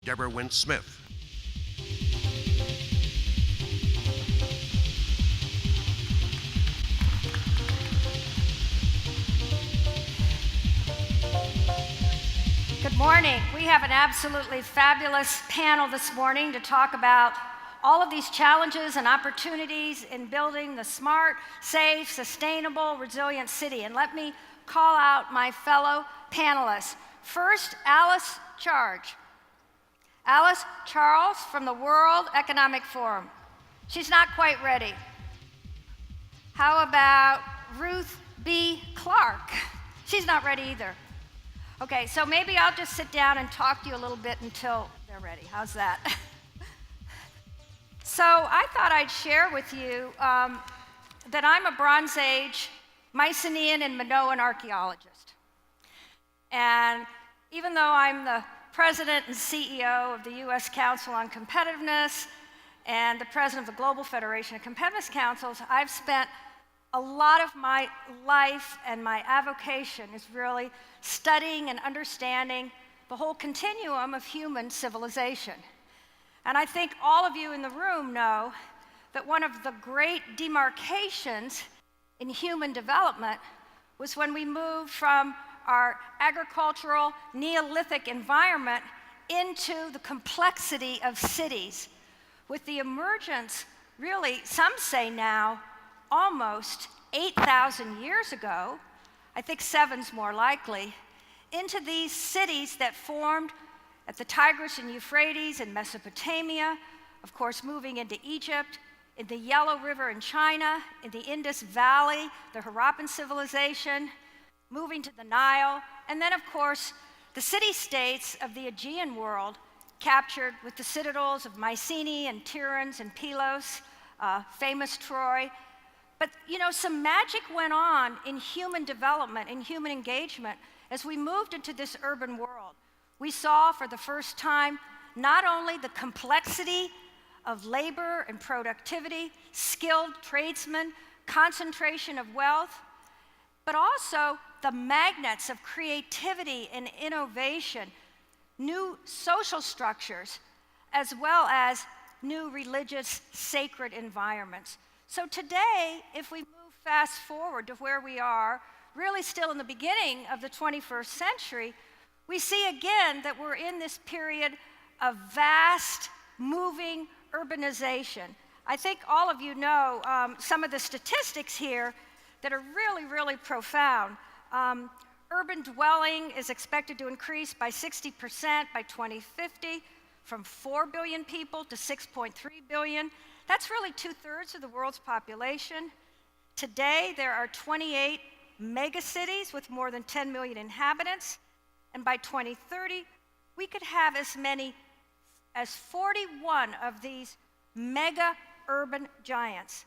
Deborah Wince-Smith. Good morning. We have an absolutely fabulous panel this morning to talk about all of these challenges and opportunities in building the smart, safe, sustainable, resilient city. And let me call out my fellow panelists. First, Alice Charles from the World Economic Forum. She's not quite ready. How about Ruth B. Clark? She's not ready either. Okay, so maybe I'll just sit down and talk to you a little bit until they're ready. How's that? So I thought I'd share with you that I'm a Bronze Age Mycenaean and Minoan archaeologist. And even though I'm the president and CEO of the U.S. Council on Competitiveness and the president of the Global Federation of Competitiveness Councils, I've spent a lot of my life and my avocation is really studying and understanding the whole continuum of human civilization. And I think all of you in the room know that one of the great demarcations in human development was when we moved from our agricultural Neolithic environment into the complexity of cities, with the emergence, really, some say now, almost 8,000 years ago, I think 7's more likely, into these cities that formed at the Tigris and Euphrates in Mesopotamia, of course moving into Egypt, in the Yellow River in China, in the Indus Valley, the Harappan civilization, moving to the Nile, and then of course the city-states of the Aegean world captured with the citadels of Mycenae and Tiryns and Pylos, famous Troy. But you know, some magic went on in human development, in human engagement, as we moved into this urban world. We saw for the first time not only the complexity of labor and productivity, skilled tradesmen, concentration of wealth, but also the magnets of creativity and innovation, new social structures, as well as new religious sacred environments. So today, if we move fast forward to where we are, really still in the beginning of the 21st century, we see again that we're in this period of vast, moving urbanization. I think all of you know some of the statistics here that are really, really profound. Urban dwelling is expected to increase by 60% by 2050, from 4 billion people to 6.3 billion. That's really 2/3 of the world's population. Today, there are 28 megacities with more than 10 million inhabitants. And by 2030, we could have as many as 41 of these mega urban giants.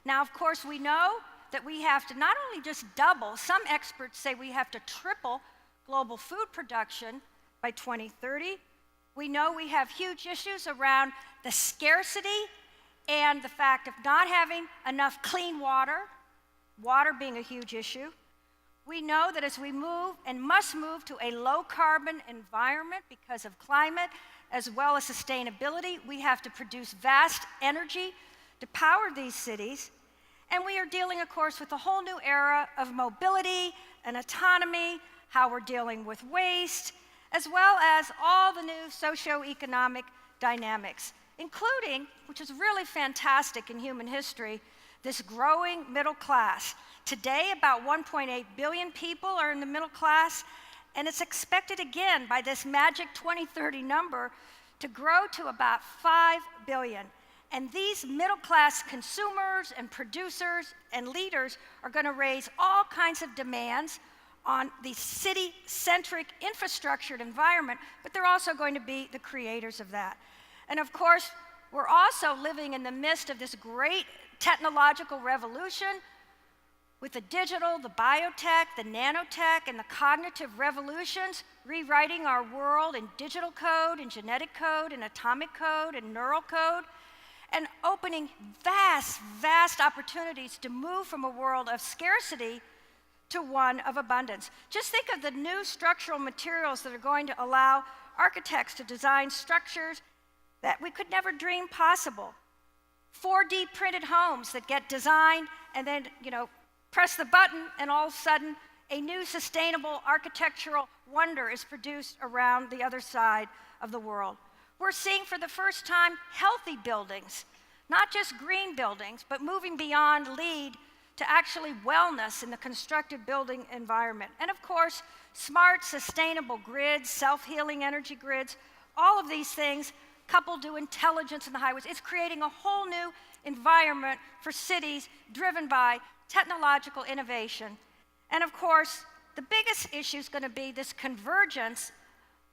Now, of course, we know that we have to not only just double, some experts say we have to triple global food production by 2030. We know we have huge issues around the scarcity and the fact of not having enough clean water, water being a huge issue. We know that as we move and must move to a low-carbon environment because of climate, as well as sustainability, we have to produce vast energy to power these cities. And we are dealing, of course, with a whole new era of mobility and autonomy, how we're dealing with waste, as well as all the new socioeconomic dynamics, including, which is really fantastic in human history, this growing middle class. Today, about 1.8 billion people are in the middle class, and it's expected again by this magic 2030 number to grow to about 5 billion. And these middle class consumers and producers and leaders are going to raise all kinds of demands on the city-centric infrastructured environment, but they're also going to be the creators of that. And of course, we're also living in the midst of this great technological revolution with the digital, the biotech, the nanotech, and the cognitive revolutions, rewriting our world in digital code, and genetic code, and atomic code, and neural code, and opening vast, vast opportunities to move from a world of scarcity to one of abundance. Just think of the new structural materials that are going to allow architects to design structures that we could never dream possible. 4D printed homes that get designed and then, press the button and all of a sudden a new sustainable architectural wonder is produced around the other side of the world. We're seeing for the first time healthy buildings, not just green buildings, but moving beyond LEED to actually wellness in the constructed building environment. And of course, smart, sustainable grids, self-healing energy grids, all of these things coupled to intelligence in the highways. It's creating a whole new environment for cities driven by technological innovation. And of course, the biggest issue is going to be this convergence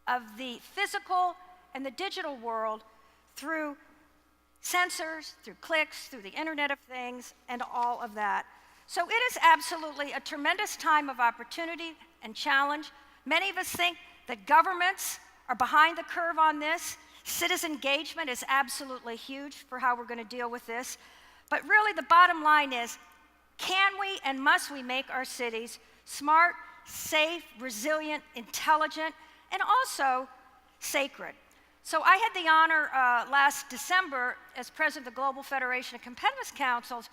of the physical and the digital world through sensors, through clicks, through the Internet of Things, and all of that. So it is absolutely a tremendous time of opportunity and challenge. Many of us think that governments are behind the curve on this. Citizen engagement is absolutely huge for how we're going to deal with this. But really the bottom line is, can we and must we make our cities smart, safe, resilient, intelligent, and also sacred? So I had the honor last December as president of the Global Federation of Competitiveness Councils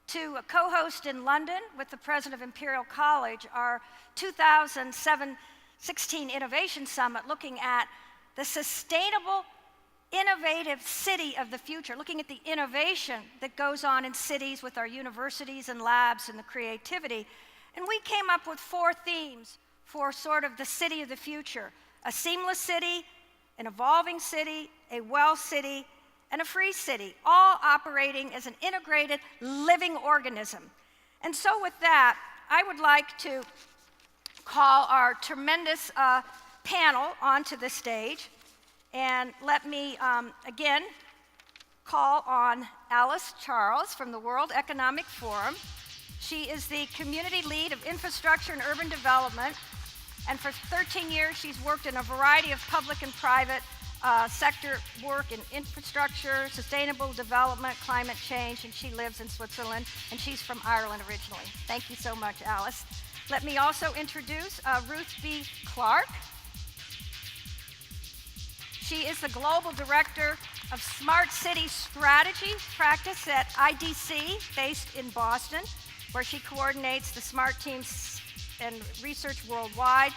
to co-host in London with the president of Imperial College our 2016 Innovation Summit, looking at the sustainable, innovative city of the future, looking at the innovation that goes on in cities with our universities and labs and the creativity. And we came up with 4 themes for sort of the city of the future: a seamless city, an evolving city, a well city, and a free city, all operating as an integrated living organism. And so with that, I would like to call our tremendous panel onto the stage. And let me, again, call on Alice Charles from the World Economic Forum. She is the Community Lead of Infrastructure and Urban Development. And for 13 years, she's worked in a variety of public and private sector work in infrastructure, sustainable development, climate change, and she lives in Switzerland, and she's from Ireland originally. Thank you so much, Alice. Let me also introduce Ruthbea Clark. She is the Global Director of Smart City Strategy Practice at IDC, based in Boston, where she coordinates the smart teams and research worldwide.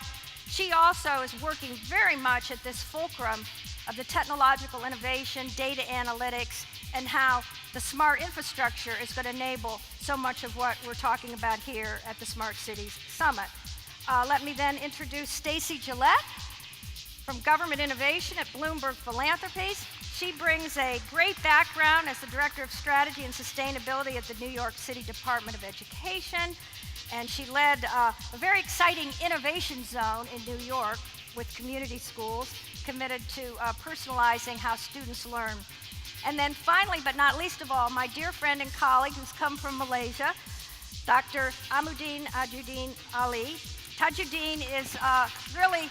She also is working very much at this fulcrum of the technological innovation, data analytics, and how the smart infrastructure is going to enable so much of what we're talking about here at the Smart Cities Summit. Let me then introduce Stacey Gillett from Government Innovation at Bloomberg Philanthropies. She brings a great background as the Director of Strategy and Sustainability at the New York City Department of Education. And she led a very exciting innovation zone in New York with community schools committed to personalizing how students learn. And then finally, but not least of all, my dear friend and colleague who's come from Malaysia, Dr. Tajuddin Ali. Tajuddin is really,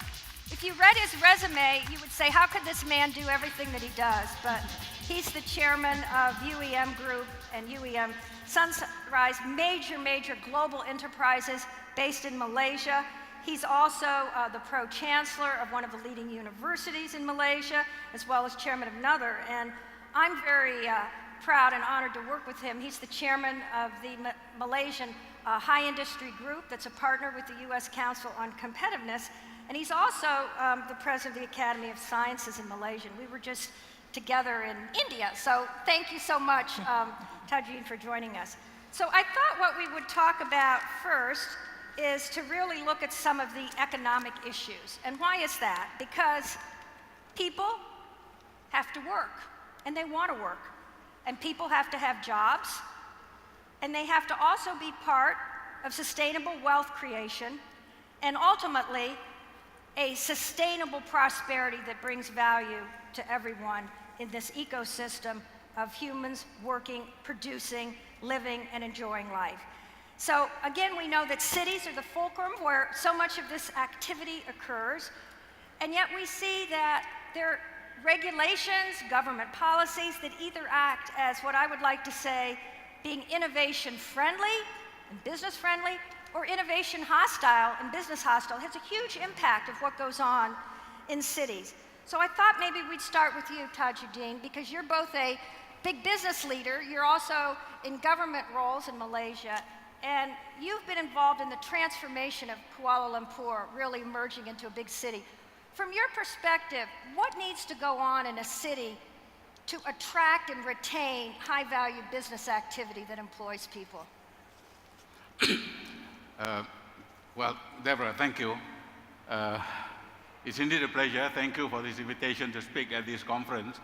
if you read his resume, you would say, how could this man do everything that he does? But he's the chairman of UEM Group and UEM Sunrise, major global enterprises based in Malaysia. He's also the pro-chancellor of one of the leading universities in Malaysia, as well as chairman of another. And I'm very proud and honored to work with him. He's the chairman of the Malaysian High Industry Group that's a partner with the U.S. Council on Competitiveness. And he's also the president of the Academy of Sciences in Malaysia. We were just together in India. So thank you so much, Tajuddin, for joining us. So I thought what we would talk about first is to really look at some of the economic issues. And why is that? Because people have to work, and they want to work. And people have to have jobs, and they have to also be part of sustainable wealth creation, and ultimately, a sustainable prosperity that brings value to everyone in this ecosystem of humans working, producing, living, and enjoying life. So again, we know that cities are the fulcrum where so much of this activity occurs, and yet we see that there are regulations, government policies that either act as what I would like to say being innovation friendly and business friendly, or innovation hostile and business hostile. It has a huge impact of what goes on in cities. So I thought maybe we'd start with you, Tajuddin, because you're both a big business leader. You're also in government roles in Malaysia, and you've been involved in the transformation of Kuala Lumpur, really emerging into a big city. From your perspective, what needs to go on in a city to attract and retain high-value business activity that employs people? Well, Deborah, thank you. It's indeed a pleasure. Thank you for this invitation to speak at this conference.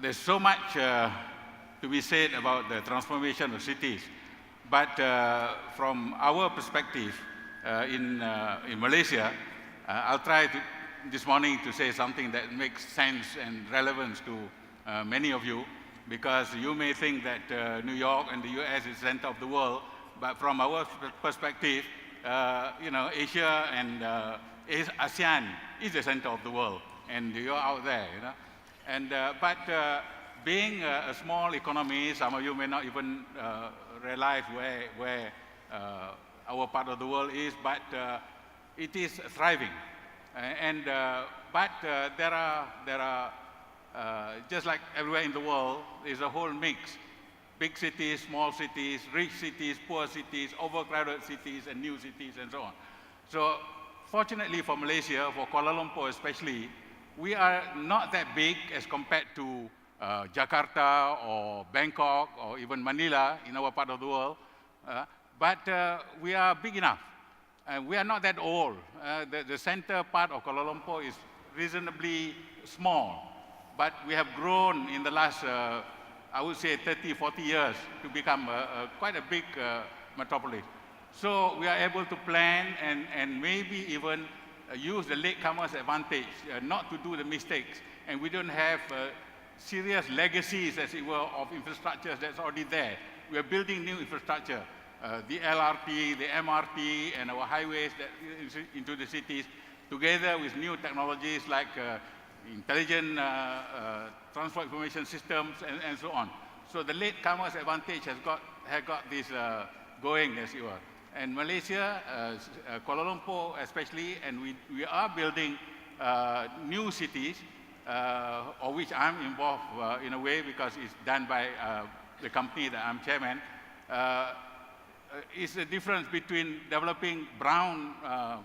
There's so much to be said about the transformation of cities, but from our perspective in Malaysia, I'll try this morning to say something that makes sense and relevance to many of you, because you may think that New York and the US is the center of the world, but from our perspective, Asia and ASEAN is the center of the world, and you're out there, And but being a small economy, some of you may not even realize where our part of the world is, but it is thriving. But there are just like everywhere in the world, there's a whole mix. Big cities, small cities, rich cities, poor cities, overcrowded cities, and new cities, and so on. So fortunately for Malaysia, for Kuala Lumpur especially, we are not that big as compared to Jakarta or Bangkok or even Manila in our part of the world, but we are big enough. We are not that old. The center part of Kuala Lumpur is reasonably small, but we have grown in the last, I would say 30, 40 years to become quite a big metropolis. So we are able to plan and maybe even use the latecomers' advantage, not to do the mistakes. And we don't have serious legacies, as it were, of infrastructure that's already there. We are building new infrastructure. The LRT, the MRT, and our highways that into the cities, together with new technologies like intelligent transport information systems and so on. So the latecomers' advantage has got this going, as it were. And Malaysia, Kuala Lumpur especially, and we are building new cities, of which I'm involved in a way because it's done by the company that I'm chairman. Is the difference between developing brownfield,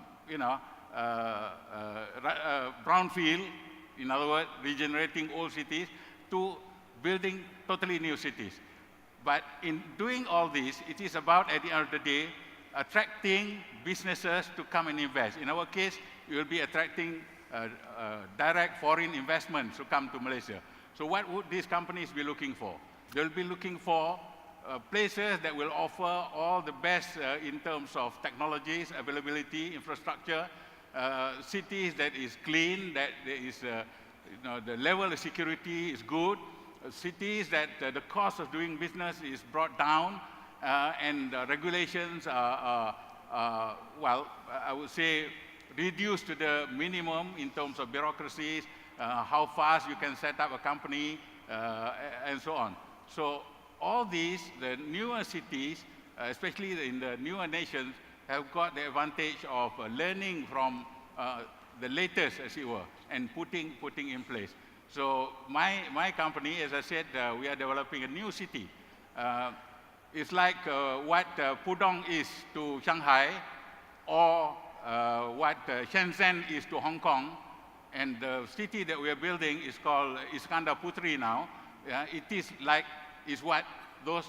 in other words, regenerating old cities, to building totally new cities. But in doing all this, it is about, at the end of the day, attracting businesses to come and invest. In our case, we will be attracting direct foreign investments to come to Malaysia. So what would these companies be looking for? They'll be looking for places that will offer all the best in terms of technologies, availability, infrastructure, cities that is clean, that there is, the level of security is good, cities that the cost of doing business is brought down, and regulations are, well, I would say, reduced to the minimum in terms of bureaucracies, how fast you can set up a company, and so on. So all these, the newer cities, especially in the newer nations, have got the advantage of learning from the latest, as it were, and putting in place. So my company, as I said, we are developing a new city. It's like what Pudong is to Shanghai, or what Shenzhen is to Hong Kong, and the city that we are building is called Iskandar Putri now. It is what those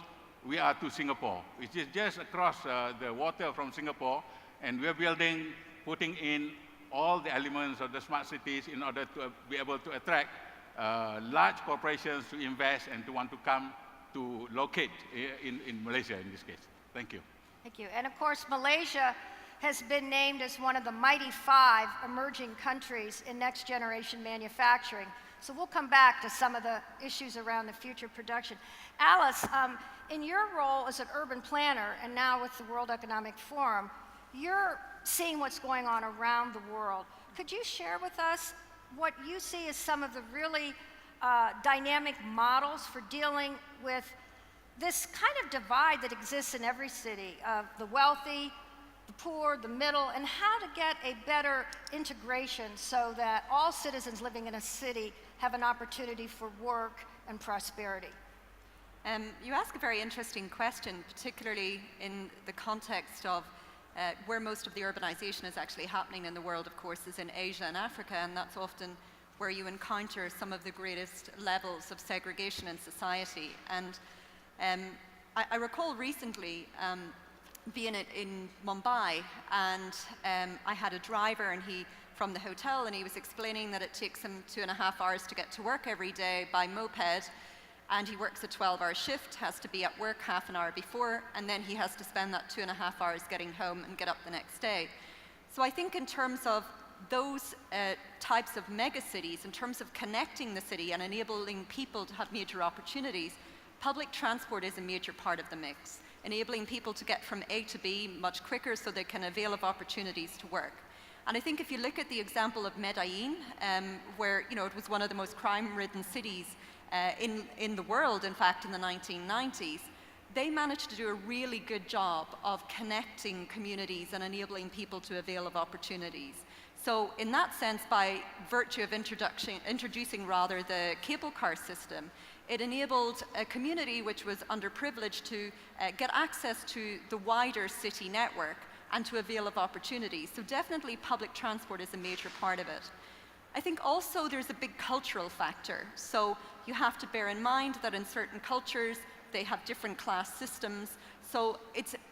we are to Singapore. It is just across the water from Singapore, and we are building, putting in all the elements of the smart cities in order to be able to attract large corporations to invest and to want to come to locate in Malaysia in this case. Thank you. Thank you. And of course, Malaysia has been named as one of the mighty 5 emerging countries in next generation manufacturing. So we'll come back to some of the issues around the future production. Alice, in your role as an urban planner and now with the World Economic Forum, you're seeing what's going on around the world. Could you share with us what you see as some of the really dynamic models for dealing with this kind of divide that exists in every city of the wealthy, the poor, the middle, and how to get a better integration so that all citizens living in a city have an opportunity for work and prosperity. You ask a very interesting question, particularly in the context of where most of the urbanization is actually happening in the world, of course, is in Asia and Africa, and that's often where you encounter some of the greatest levels of segregation in society. And I recall recently being in Mumbai, and I had a driver from the hotel, and he was explaining that it takes him 2.5 hours to get to work every day by moped, and he works a 12-hour shift, has to be at work half an hour before, and then he has to spend that 2.5 hours getting home and get up the next day. So I think in terms of those types of megacities, in terms of connecting the city and enabling people to have major opportunities, public transport is a major part of the mix, enabling people to get from A to B much quicker so they can avail of opportunities to work. And I think if you look at the example of Medellin, where it was one of the most crime-ridden cities in the world, in fact, in the 1990s, they managed to do a really good job of connecting communities and enabling people to avail of opportunities. So in that sense, by virtue of introducing the cable car system, it enabled a community which was underprivileged to get access to the wider city network and to avail of opportunities. So definitely public transport is a major part of it. I think also there's a big cultural factor. So you have to bear in mind that in certain cultures, they have different class systems. So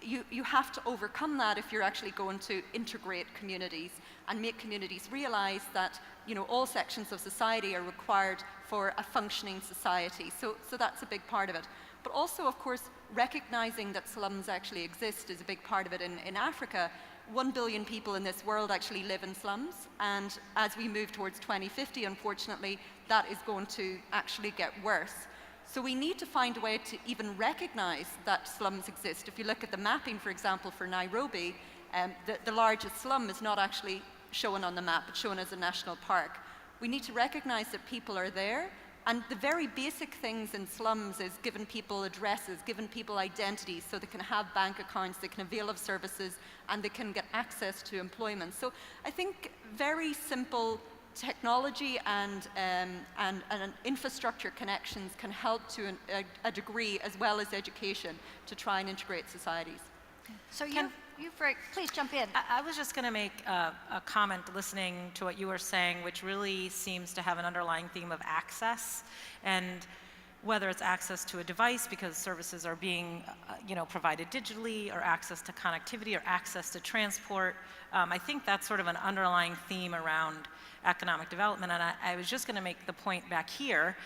you have to overcome that if you're actually going to integrate communities and make communities realize that all sections of society are required for a functioning society. So that's a big part of it. But also, of course, recognizing that slums actually exist is a big part of it. In Africa, 1 billion people in this world actually live in slums, and as we move towards 2050, unfortunately, that is going to actually get worse. So we need to find a way to even recognize that slums exist. If you look at the mapping, for example, for Nairobi, the largest slum is not actually shown on the map, it's shown as a national park. We need to recognize that people are there, and the very basic things in slums is giving people addresses, giving people identities so they can have bank accounts, they can avail of services, and they can get access to employment. So I think very simple technology and infrastructure connections can help to a degree, as well as education, to try and integrate societies. So please jump in. I was just going to make a comment listening to what you were saying, which really seems to have an underlying theme of access, and whether it's access to a device because services are being provided digitally, or access to connectivity, or access to transport. I think that's sort of an underlying theme around economic development. And I was just going to make the point back here.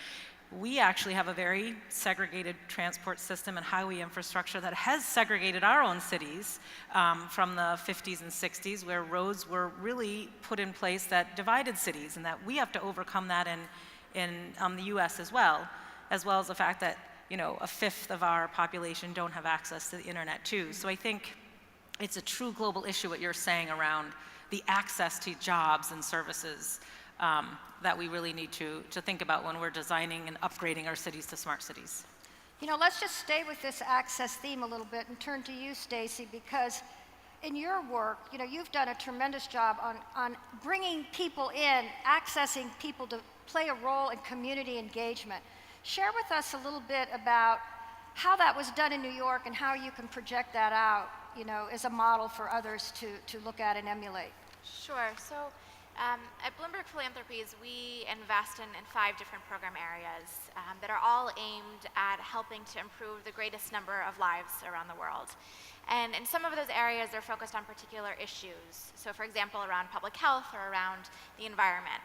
We actually have a very segregated transport system and highway infrastructure that has segregated our own cities from the 50s and 60s, where roads were really put in place that divided cities, and that we have to overcome that in the US as well as the fact that 1/5 of our population don't have access to the internet too. So I think it's a true global issue what you're saying around the access to jobs and services that we really need to think about when we're designing and upgrading our cities to smart cities. Let's just stay with this access theme a little bit and turn to you, Stacey, because in your work, you've done a tremendous job on bringing people in, accessing people to play a role in community engagement. Share with us a little bit about how that was done in New York and how you can project that out, as a model for others to look at and emulate. Sure. So at Bloomberg Philanthropies, we invest in 5 different program areas that are all aimed at helping to improve the greatest number of lives around the world. And in some of those areas, they're focused on particular issues. So for example, around public health or around the environment.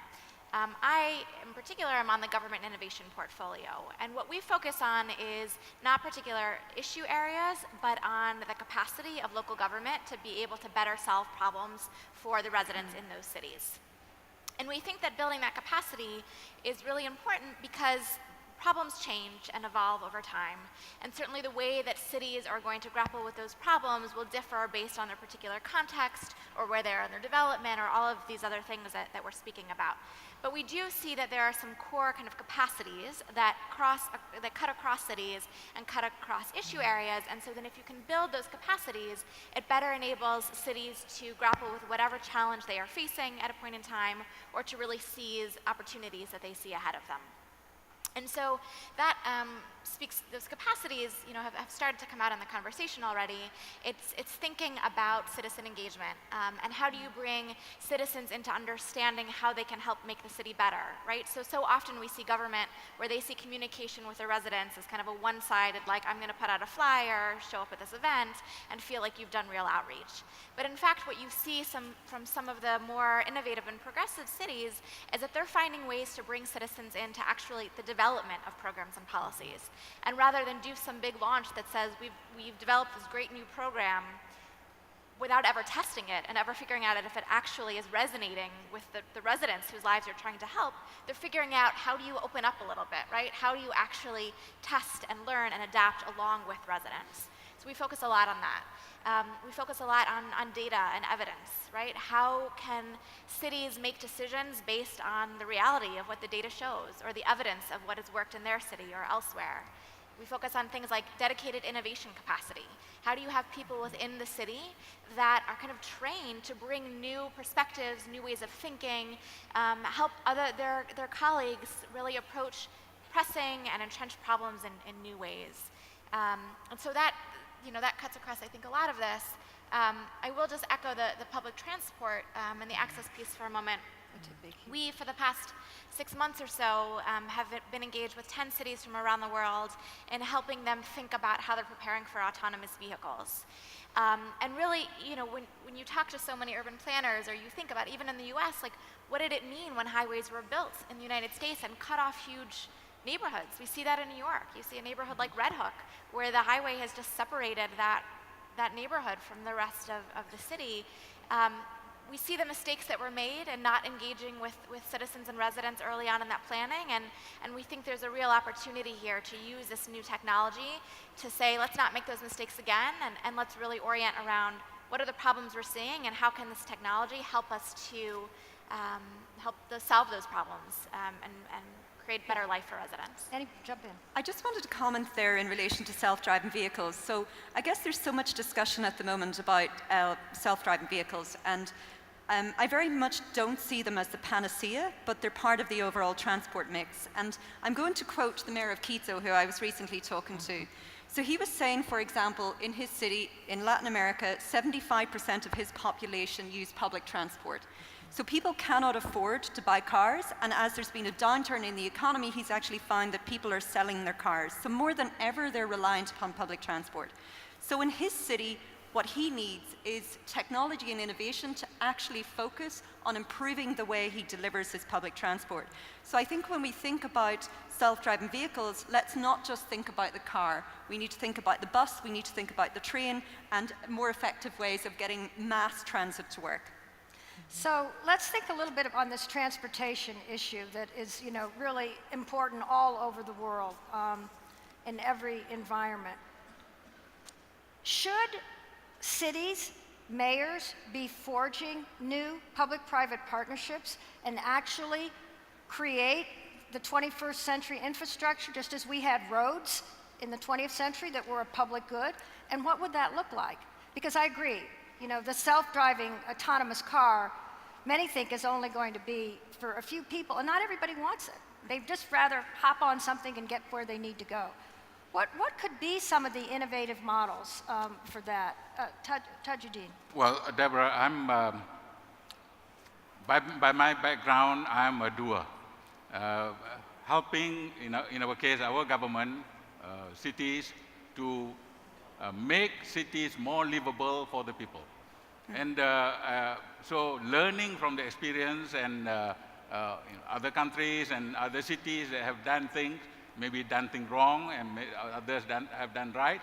I, in particular, am on the government innovation portfolio. And what we focus on is not particular issue areas, but on the capacity of local government to be able to better solve problems for the residents in those cities. And we think that building that capacity is really important because problems change and evolve over time. And certainly the way that cities are going to grapple with those problems will differ based on their particular context or where they are in their development or all of these other things that we're speaking about. But we do see that there are some core kind of capacities that cut across cities and cut across issue areas. And so then if you can build those capacities, it better enables cities to grapple with whatever challenge they are facing at a point in time, or to really seize opportunities that they see ahead of them. And so that those capacities, have started to come out in the conversation already. It's thinking about citizen engagement and how do you bring citizens into understanding how they can help make the city better, right? So often we see government where they see communication with their residents as kind of a one-sided, like I'm going to put out a flyer, show up at this event, and feel like you've done real outreach. But in fact, what you see from some of the more innovative and progressive cities is that they're finding ways to bring citizens into actually the development of programs and policies. And rather than do some big launch that says we've developed this great new program without ever testing it and ever figuring out if it actually is resonating with the residents whose lives you're trying to help, they're figuring out how do you open up a little bit, right? How do you actually test and learn and adapt along with residents? So we focus a lot on that. We focus a lot on data and evidence, right? How can cities make decisions based on the reality of what the data shows or the evidence of what has worked in their city or elsewhere? We focus on things like dedicated innovation capacity. How do you have people within the city that are kind of trained to bring new perspectives, new ways of thinking, help their colleagues really approach pressing and entrenched problems in new ways? And so that cuts across, I think, a lot of this. I will just echo the public transport and the access piece for a moment. We, for the past 6 months or so, have been engaged with 10 cities from around the world in helping them think about how they're preparing for autonomous vehicles. And really, when you talk to so many urban planners, or you think about, even in the US, like, what did it mean when highways were built in the United States and cut off huge neighborhoods? We see that in New York. You see a neighborhood like Red Hook, where the highway has just separated that neighborhood from the rest of the city. We see the mistakes that were made in not engaging with citizens and residents early on in that planning, and we think there's a real opportunity here to use this new technology to say, let's not make those mistakes again, and let's really orient around what are the problems we're seeing and how can this technology help us to solve those problems and create better life for residents. Annie, jump in. I just wanted to comment there in relation to self-driving vehicles. So I guess there's so much discussion at the moment about self-driving vehicles, and I very much don't see them as the panacea, but they're part of the overall transport mix. And I'm going to quote the mayor of Quito, who I was recently talking to. So he was saying, for example, in his city in Latin America, 75% of his population use public transport. So people cannot afford to buy cars, and as there's been a downturn in the economy, he's actually found that people are selling their cars. So more than ever, they're reliant upon public transport. So in his city, what he needs is technology and innovation to actually focus on improving the way he delivers his public transport. So I think when we think about self-driving vehicles, let's not just think about the car. We need to think about the bus, we need to think about the train, and more effective ways of getting mass transit to work. So let's think a little bit on this transportation issue that is, really important all over the world, in every environment. Should cities, mayors be forging new public-private partnerships and actually create the 21st century infrastructure, just as we had roads in the 20th century that were a public good? And what would that look like? Because I agree, the self-driving autonomous car, many think is only going to be for a few people, and not everybody wants it. They'd just rather hop on something and get where they need to go. What could be some of the innovative models for that? Tajuddin. Well, Deborah, I'm, by my background, I'm a doer. Helping, in our case, our government, cities, to make cities more livable for the people. And so learning from the experience and other countries and other cities that have done things, maybe done things wrong and others have done right,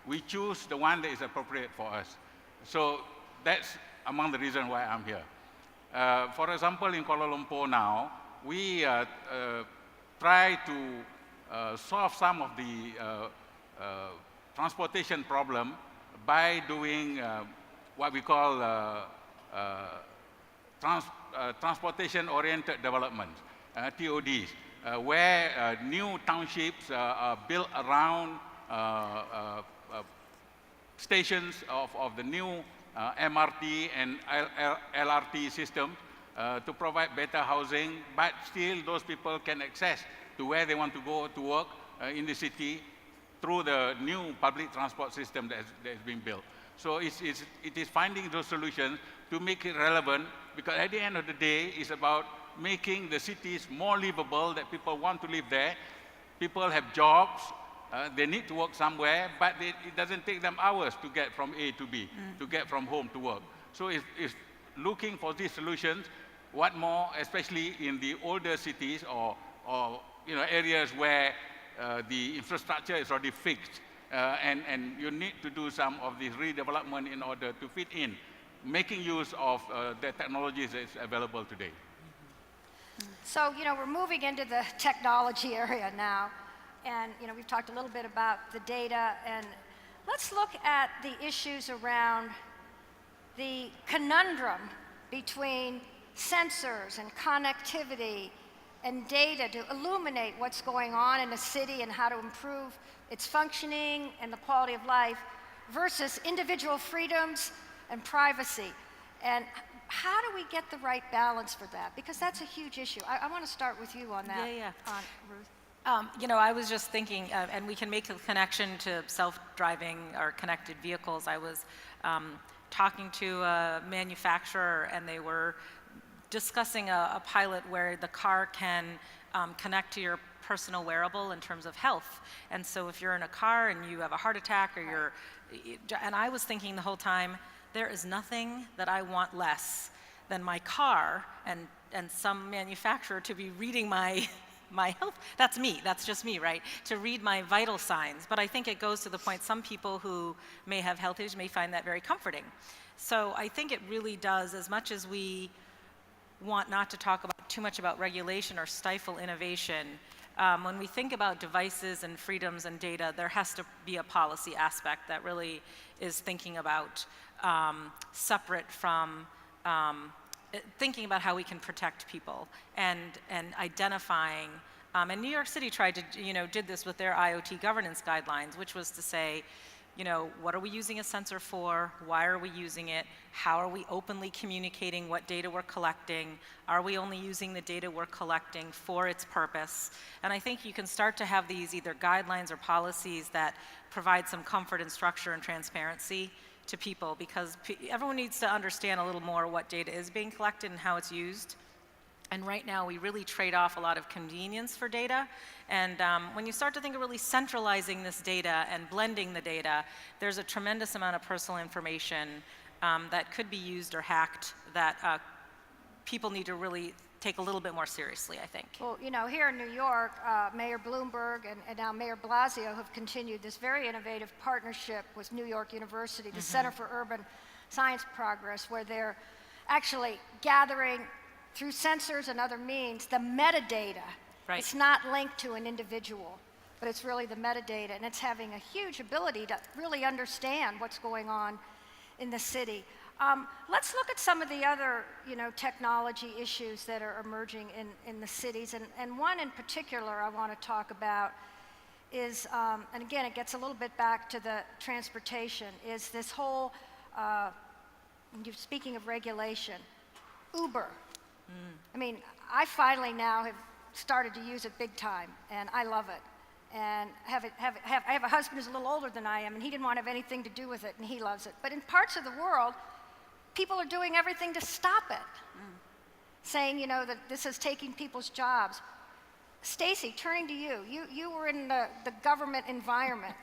we choose the one that is appropriate for us. So that's among the reasons why I'm here. For example, in Kuala Lumpur now, we try to solve some of the transportation problem by doing what we call transportation-oriented development, TODs, where new townships are built around stations of the new MRT and LRT system to provide better housing, but still those people can access to where they want to go to work in the city through the new public transport system that has been built. So it is finding those solutions to make it relevant, because at the end of the day, it's about making the cities more livable, that people want to live there. People have jobs, they need to work somewhere, but it doesn't take them hours to get from A to B, to get from home to work. So it's looking for these solutions. What more, especially in the older cities or areas where the infrastructure is already fixed, and you need to do some of this redevelopment in order to fit in, making use of the technologies that is available today. So, we're moving into the technology area now, and, we've talked a little bit about the data, and let's look at the issues around the conundrum between sensors and connectivity and data to illuminate what's going on in a city and how to improve its functioning and the quality of life versus individual freedoms and privacy. And how do we get the right balance for that? Because that's a huge issue. I want to start with you on that, Ruth. I was just thinking, and we can make a connection to self-driving or connected vehicles. I was talking to a manufacturer, and they were discussing a pilot where the car can connect to your personal wearable in terms of health. And so if you're in a car and you have a heart attack or and I was thinking the whole time, there is nothing that I want less than my car and some manufacturer to be reading my health. That's me, that's just me, right? To read my vital signs. But I think it goes to the point, some people who may have health issues may find that very comforting. So I think it really does, as much as we want not to talk too much about regulation or stifle innovation, when we think about devices and freedoms and data, there has to be a policy aspect that really is thinking about separate from thinking about how we can protect people and identifying. And New York City tried to, did this with their IoT governance guidelines, which was to say, what are we using a sensor for? Why are we using it? How are we openly communicating what data we're collecting? Are we only using the data we're collecting for its purpose? And I think you can start to have these either guidelines or policies that provide some comfort and structure and transparency to people, because everyone needs to understand a little more what data is being collected and how it's used. And right now, we really trade off a lot of convenience for data. And when you start to think of really centralizing this data and blending the data, there's a tremendous amount of personal information that could be used or hacked that people need to really take a little bit more seriously, I think. Well, here in New York, Mayor Bloomberg and now Mayor Blasio have continued this very innovative partnership with New York University, the Center for Urban Science Progress, where they're actually gathering through sensors and other means, the metadata. Right. It's not linked to an individual, but it's really the metadata, and it's having a huge ability to really understand what's going on in the city. Let's look at some of the other, technology issues that are emerging in the cities, and one in particular I want to talk about is, and again, it gets a little bit back to the transportation, is this whole, speaking of regulation, Uber. I mean, I finally now have started to use it big time, and I love it. And I have a husband who's a little older than I am, and he didn't want to have anything to do with it, and he loves it. But in parts of the world, people are doing everything to stop it, saying, that this is taking people's jobs. Stacey, turning to you, you were in the government environment.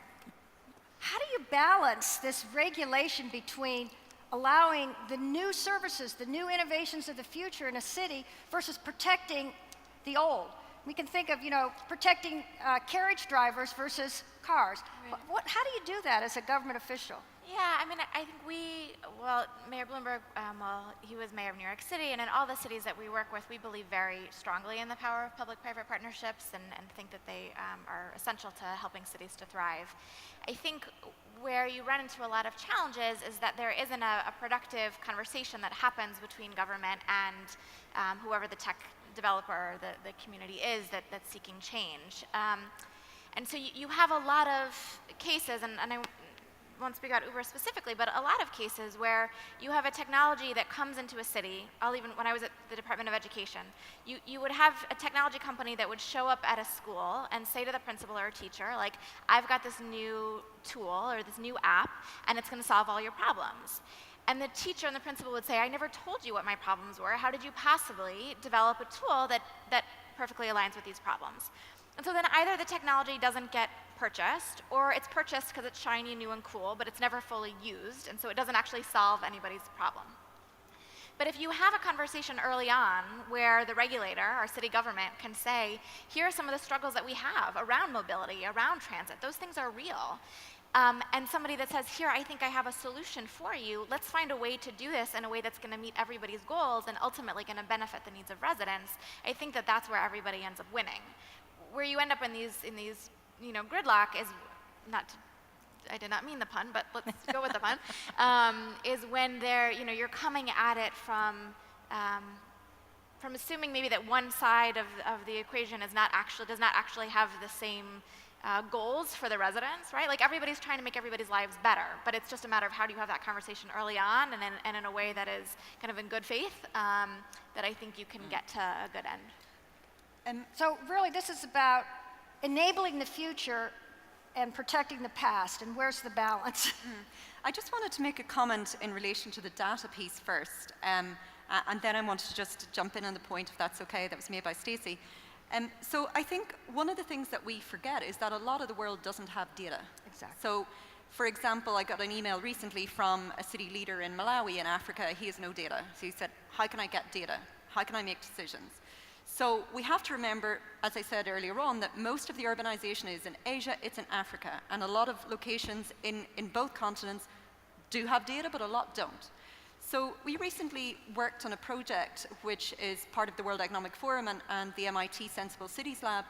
How do you balance this regulation between allowing the new services, the new innovations of the future in a city versus protecting the old? We can think of, protecting carriage drivers versus cars. Right. How do you do that as a government official? Yeah, I mean, I think Mayor Bloomberg, well, he was mayor of New York City, and in all the cities that we work with, we believe very strongly in the power of public-private partnerships and think that they are essential to helping cities to thrive. I think where you run into a lot of challenges is that there isn't a productive conversation that happens between government and whoever the tech developer or the community is that's seeking change. And so you have a lot of cases, and I won't speak about Uber specifically, but a lot of cases where you have a technology that comes into a city. When I was at the Department of Education, you would have a technology company that would show up at a school and say to the principal or teacher, like, I've got this new tool or this new app, and it's going to solve all your problems. And the teacher and the principal would say, I never told you what my problems were. How did you possibly develop a tool that perfectly aligns with these problems? And so then either the technology doesn't get purchased, or it's purchased because it's shiny, new, and cool, but it's never fully used, and so it doesn't actually solve anybody's problem. But if you have a conversation early on where the regulator, our city government, can say, here are some of the struggles that we have around mobility, around transit, those things are real. And somebody that says, here, I think I have a solution for you, let's find a way to do this in a way that's going to meet everybody's goals and ultimately going to benefit the needs of residents, I think that that's where everybody ends up winning. Where you end up in these gridlock is I did not mean the pun, but let's go with the pun, is when you're coming at it from assuming maybe that one side of the equation does not actually have the same goals for the residents, right? Like, everybody's trying to make everybody's lives better, but it's just a matter of how do you have that conversation early on and in a way that is kind of in good faith, that I think you can get to a good end. So really, this is about enabling the future and protecting the past, and where's the balance? I just wanted to make a comment in relation to the data piece first, and then I wanted to just jump in on the point, if that's okay, that was made by Stacey. So I think one of the things that we forget is that a lot of the world doesn't have data. Exactly. So, for example, I got an email recently from a city leader in Malawi in Africa. He has no data. So he said, how can I get data? How can I make decisions? So we have to remember, as I said earlier on, that most of the urbanization is in Asia, it's in Africa, and a lot of locations in both continents do have data, but a lot don't. So we recently worked on a project which is part of the World Economic Forum and the MIT Sensible Cities Lab,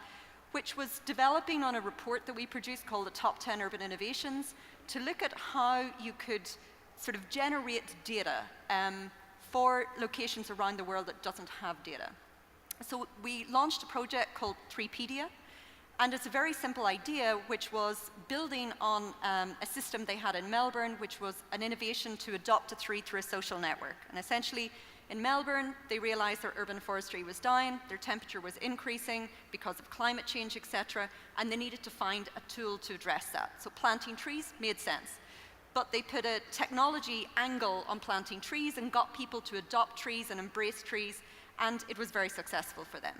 which was developing on a report that we produced called the Top 10 Urban Innovations, to look at how you could sort of generate data for locations around the world that doesn't have data. So we launched a project called 3pedia, and it's a very simple idea, which was building on a system they had in Melbourne, which was an innovation to adopt a tree through a social network. And essentially, in Melbourne, they realized their urban forestry was down, their temperature was increasing because of climate change, etc., and they needed to find a tool to address that. So planting trees made sense. But they put a technology angle on planting trees and got people to adopt trees and embrace trees, and it was very successful for them.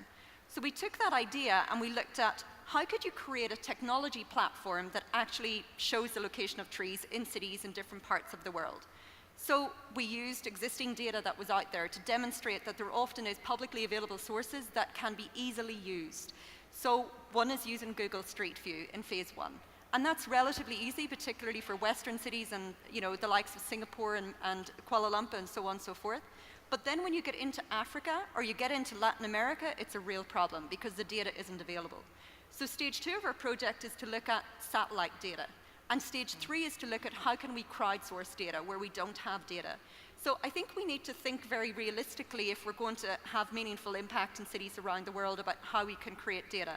So we took that idea and we looked at how could you create a technology platform that actually shows the location of trees in cities in different parts of the world. So we used existing data that was out there to demonstrate that there often is publicly available sources that can be easily used. So one is using Google Street View in phase 1. And that's relatively easy, particularly for Western cities and the likes of Singapore and Kuala Lumpur and so on and so forth. But then when you get into Africa or you get into Latin America, it's a real problem because the data isn't available. So stage 2 of our project is to look at satellite data. And stage 3 is to look at how can we crowdsource data where we don't have data. So I think we need to think very realistically if we're going to have meaningful impact in cities around the world about how we can create data.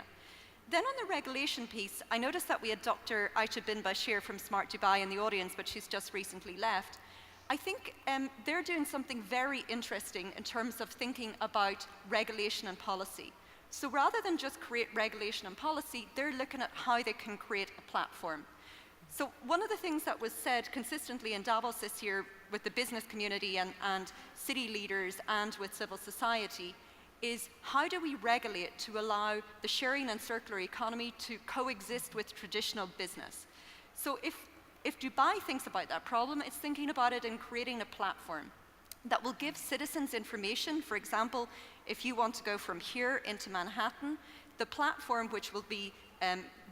Then on the regulation piece, I noticed that we had Dr. Aisha bin Bashir from Smart Dubai in the audience, but she's just recently left. I think they're doing something very interesting in terms of thinking about regulation and policy. So rather than just create regulation and policy, they're looking at how they can create a platform. So one of the things that was said consistently in Davos this year with the business community and city leaders and with civil society is how do we regulate to allow the sharing and circular economy to coexist with traditional business? So if Dubai thinks about that problem, it's thinking about it in creating a platform that will give citizens information. For example, if you want to go from here into Manhattan, the platform which will be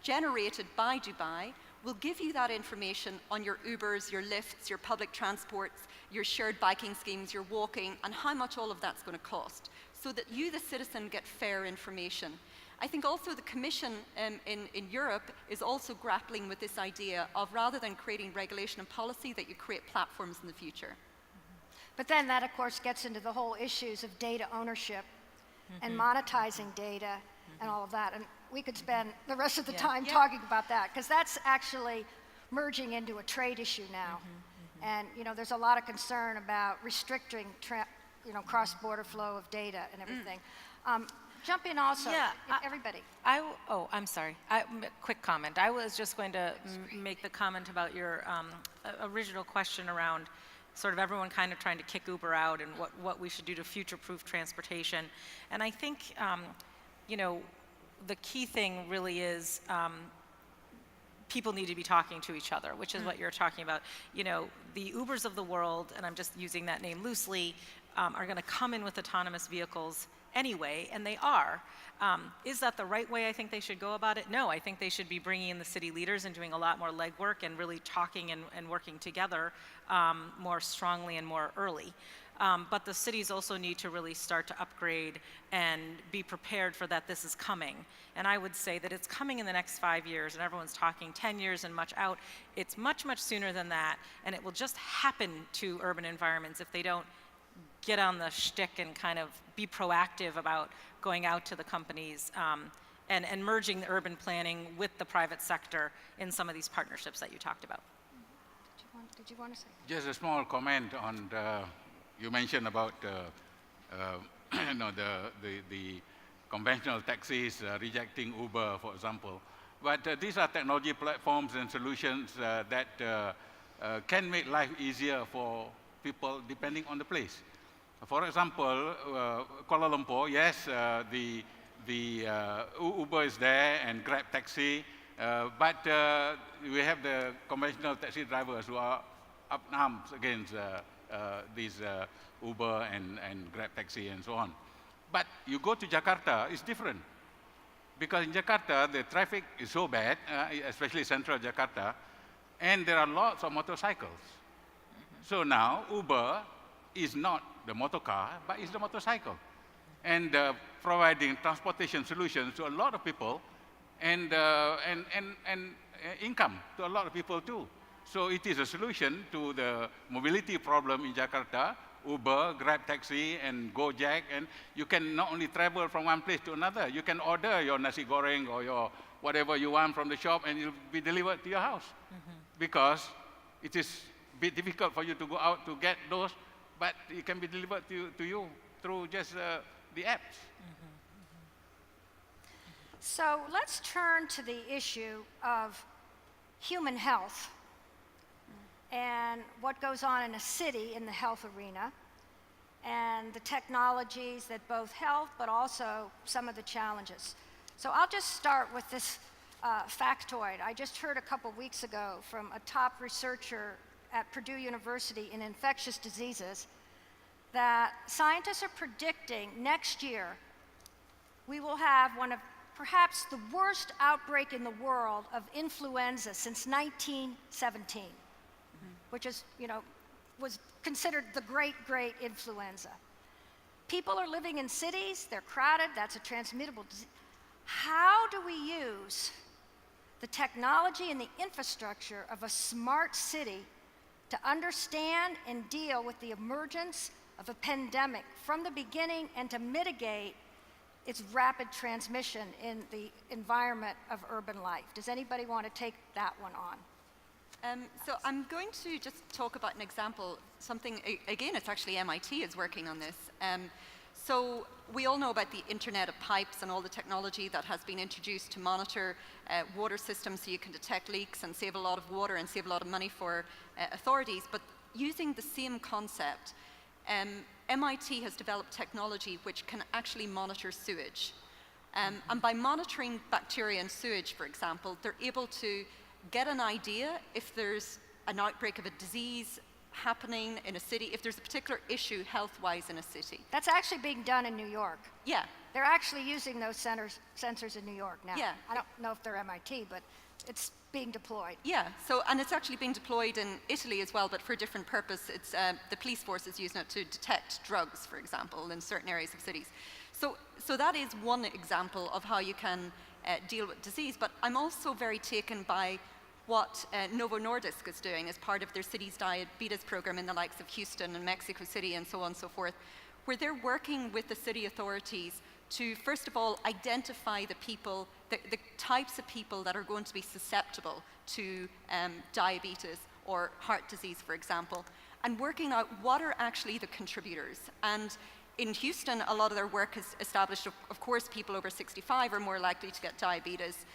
generated by Dubai will give you that information on your Ubers, your Lyfts, your public transports, your shared biking schemes, your walking, and how much all of that's going to cost, so that you, the citizen, get fair information. I think also the Commission in Europe is also grappling with this idea of, rather than creating regulation and policy, that you create platforms in the future. But then that, of course, gets into the whole issues of data ownership and monetizing data and all of that. And we could spend the rest of the time talking about that, because that's actually merging into a trade issue now. And there's a lot of concern about restricting cross-border flow of data and everything. Jump in also, everybody. I'm sorry. Quick comment. I was just going to make the comment about your original question around sort of everyone kind of trying to kick Uber out and what we should do to future-proof transportation. And I think, the key thing really is people need to be talking to each other, which is what you're talking about. The Ubers of the world, and I'm just using that name loosely, are going to come in with autonomous vehicles anyway, and they are. Is that the right way I think they should go about it? No, I think they should be bringing in the city leaders and doing a lot more legwork and really talking and working together more strongly and more early. But the cities also need to really start to upgrade and be prepared for that this is coming. And I would say that it's coming in the next 5 years, and everyone's talking 10 years and much out. It's much, much sooner than that, and it will just happen to urban environments if they don't get on the shtick and kind of be proactive about going out to the companies and merging the urban planning with the private sector in some of these partnerships that you talked about. Did you want to say? Just a small comment on you mentioned about the conventional taxis rejecting Uber, for example. But these are technology platforms and solutions that can make life easier for people depending on the place. For example, Kuala Lumpur, yes, the Uber is there and Grab taxi, but we have the conventional taxi drivers who are up in arms against these Uber and Grab taxi and so on. But you go to Jakarta, it's different. Because in Jakarta, the traffic is so bad, especially central Jakarta, and there are lots of motorcycles. So now Uber is not the motor car, but it's the motorcycle. And providing transportation solutions to a lot of people and income to a lot of people too. So it is a solution to the mobility problem in Jakarta, Uber, Grab taxi, and Gojek, and you can not only travel from one place to another, you can order your nasi goreng or your whatever you want from the shop and it will be delivered to your house. Because it is a bit difficult for you to go out to get those, but it can be delivered to you through just the apps. So let's turn to the issue of human health and what goes on in a city in the health arena, and the technologies that both help, but also some of the challenges. So I'll just start with this factoid. I just heard a couple weeks ago from a top researcher at Purdue University in infectious diseases that scientists are predicting next year we will have one of perhaps the worst outbreak in the world of influenza since 1917. Which is, was considered the great influenza. People are living in cities, they're crowded, that's a transmittable disease. How do we use the technology and the infrastructure of a smart city to understand and deal with the emergence of a pandemic from the beginning and to mitigate its rapid transmission in the environment of urban life? Does anybody want to take that one on? So I'm going to just talk about an example, something, again, it's actually MIT is working on this. So we all know about the Internet of Pipes and all the technology that has been introduced to monitor water systems so you can detect leaks and save a lot of water and save a lot of money for authorities. But using the same concept, MIT has developed technology which can actually monitor sewage. And by monitoring bacteria in sewage, for example, they're able to get an idea if there's an outbreak of a disease happening in a city, if there's a particular issue health-wise in a city. That's actually being done in New York. Yeah. They're actually using those sensors in New York now. Yeah. I don't know if they're MIT, but it's being deployed. Yeah, so, and it's actually being deployed in Italy as well, but for a different purpose. It's the police force is using it to detect drugs, for example, in certain areas of cities. So that is one example of how you can deal with disease, but I'm also very taken by what Novo Nordisk is doing as part of their city's diabetes program in the likes of Houston and Mexico City and so on and so forth, where they're working with the city authorities to, first of all, identify the people, the types of people that are going to be susceptible to diabetes or heart disease, for example, and working out what are actually the contributors. And in Houston, a lot of their work has established, of course, people over 65 are more likely to get diabetes.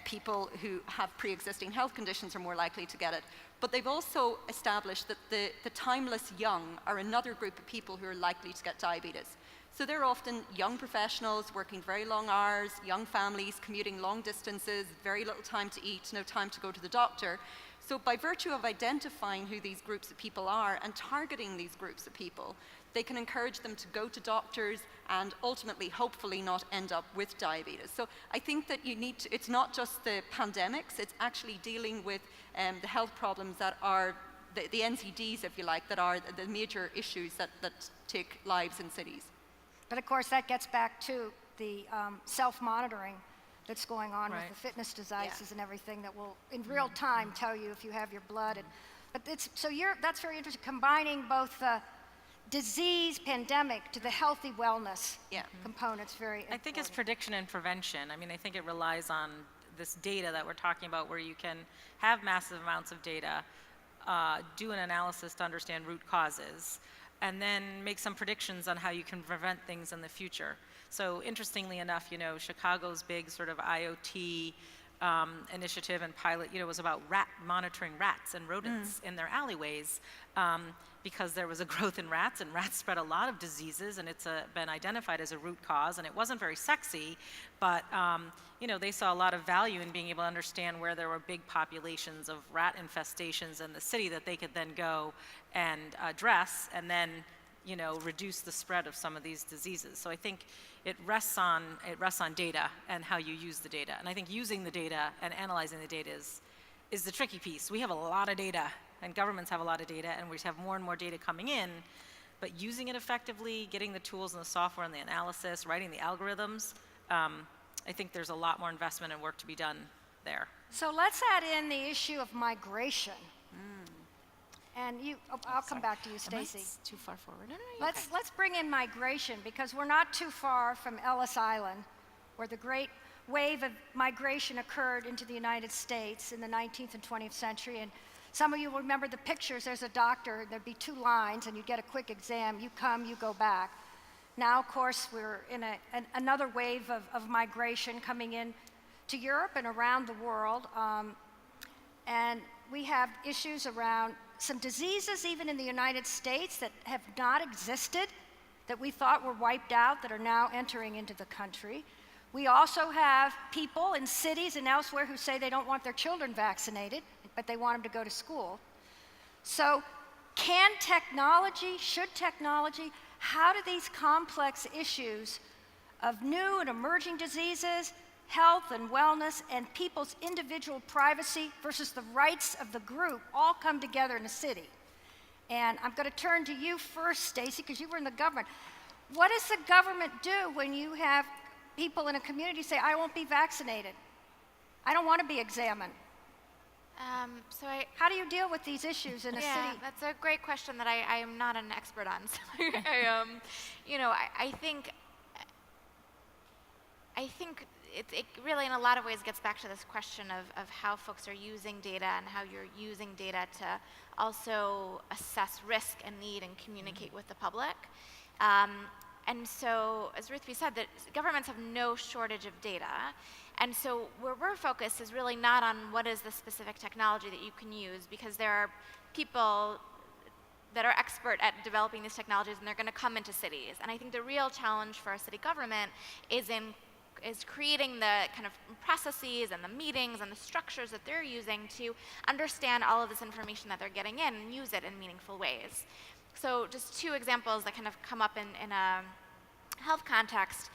People who have pre-existing health conditions are more likely to get it. But they've also established that the timeless young are another group of people who are likely to get diabetes. So they're often young professionals working very long hours, young families commuting long distances, very little time to eat, no time to go to the doctor. So by virtue of identifying who these groups of people are and targeting these groups of people, they can encourage them to go to doctors and ultimately, hopefully, not end up with diabetes. So I think that you need to, it's not just the pandemics, it's actually dealing with the health problems that are the NCDs, if you like, that are the major issues that take lives in cities. But of course, that gets back to the self-monitoring that's going on with the fitness devices and everything that will, in real time, tell you if you have your blood. But that's very interesting, combining both the disease pandemic to the healthy wellness components. Very important. I think it's prediction and prevention. I mean, I think it relies on this data that we're talking about, where you can have massive amounts of data, do an analysis to understand root causes, and then make some predictions on how you can prevent things in the future. So interestingly enough, you know, Chicago's big sort of IoT initiative and pilot, you know, was about monitoring rats and rodents in their alleyways, because there was a growth in rats, and rats spread a lot of diseases, and it's been identified as a root cause, and it wasn't very sexy, but you know, they saw a lot of value in being able to understand where there were big populations of rat infestations in the city that they could then go and address, and then, you know, reduce the spread of some of these diseases. So I think it rests on data and how you use the data. And I think using the data and analyzing the data is the tricky piece. We have a lot of data, and governments have a lot of data, and we have more and more data coming in, but using it effectively, getting the tools and the software and the analysis, writing the algorithms, I think there's a lot more investment and work to be done there. So let's add in the issue of migration. And I'll come back to you, Stacey. Too far forward. No, Let's bring in migration, because we're not too far from Ellis Island, where the great wave of migration occurred into the United States in the 19th and 20th century. And some of you will remember the pictures. There's a doctor, there'd be 2 lines, and you'd get a quick exam. You come, you go back. Now, of course, we're in another wave of migration coming in to Europe and around the world. And we have issues around some diseases, even in the United States, that have not existed, that we thought were wiped out, that are now entering into the country. We also have people in cities and elsewhere who say they don't want their children vaccinated, but they want them to go to school. So should technology, how do these complex issues of new and emerging diseases, health and wellness, and people's individual privacy versus the rights of the group all come together in a city? And I'm going to turn to you first, Stacey, because you were in the government. What does the government do when you have people in a community say, I won't be vaccinated? I don't want to be examined. How do you deal with these issues in a city? Yeah, that's a great question that I am not an expert on. So I think it really, in a lot of ways, gets back to this question of how folks are using data and how you're using data to also assess risk and need and communicate with the public. And so, as Ruthbea said, that governments have no shortage of data. And so where we're focused is really not on what is the specific technology that you can use, because there are people that are expert at developing these technologies, and they're going to come into cities. And I think the real challenge for a city government is creating the kind of processes and the meetings and the structures that they're using to understand all of this information that they're getting in and use it in meaningful ways. So just 2 examples that kind of come up in a health context.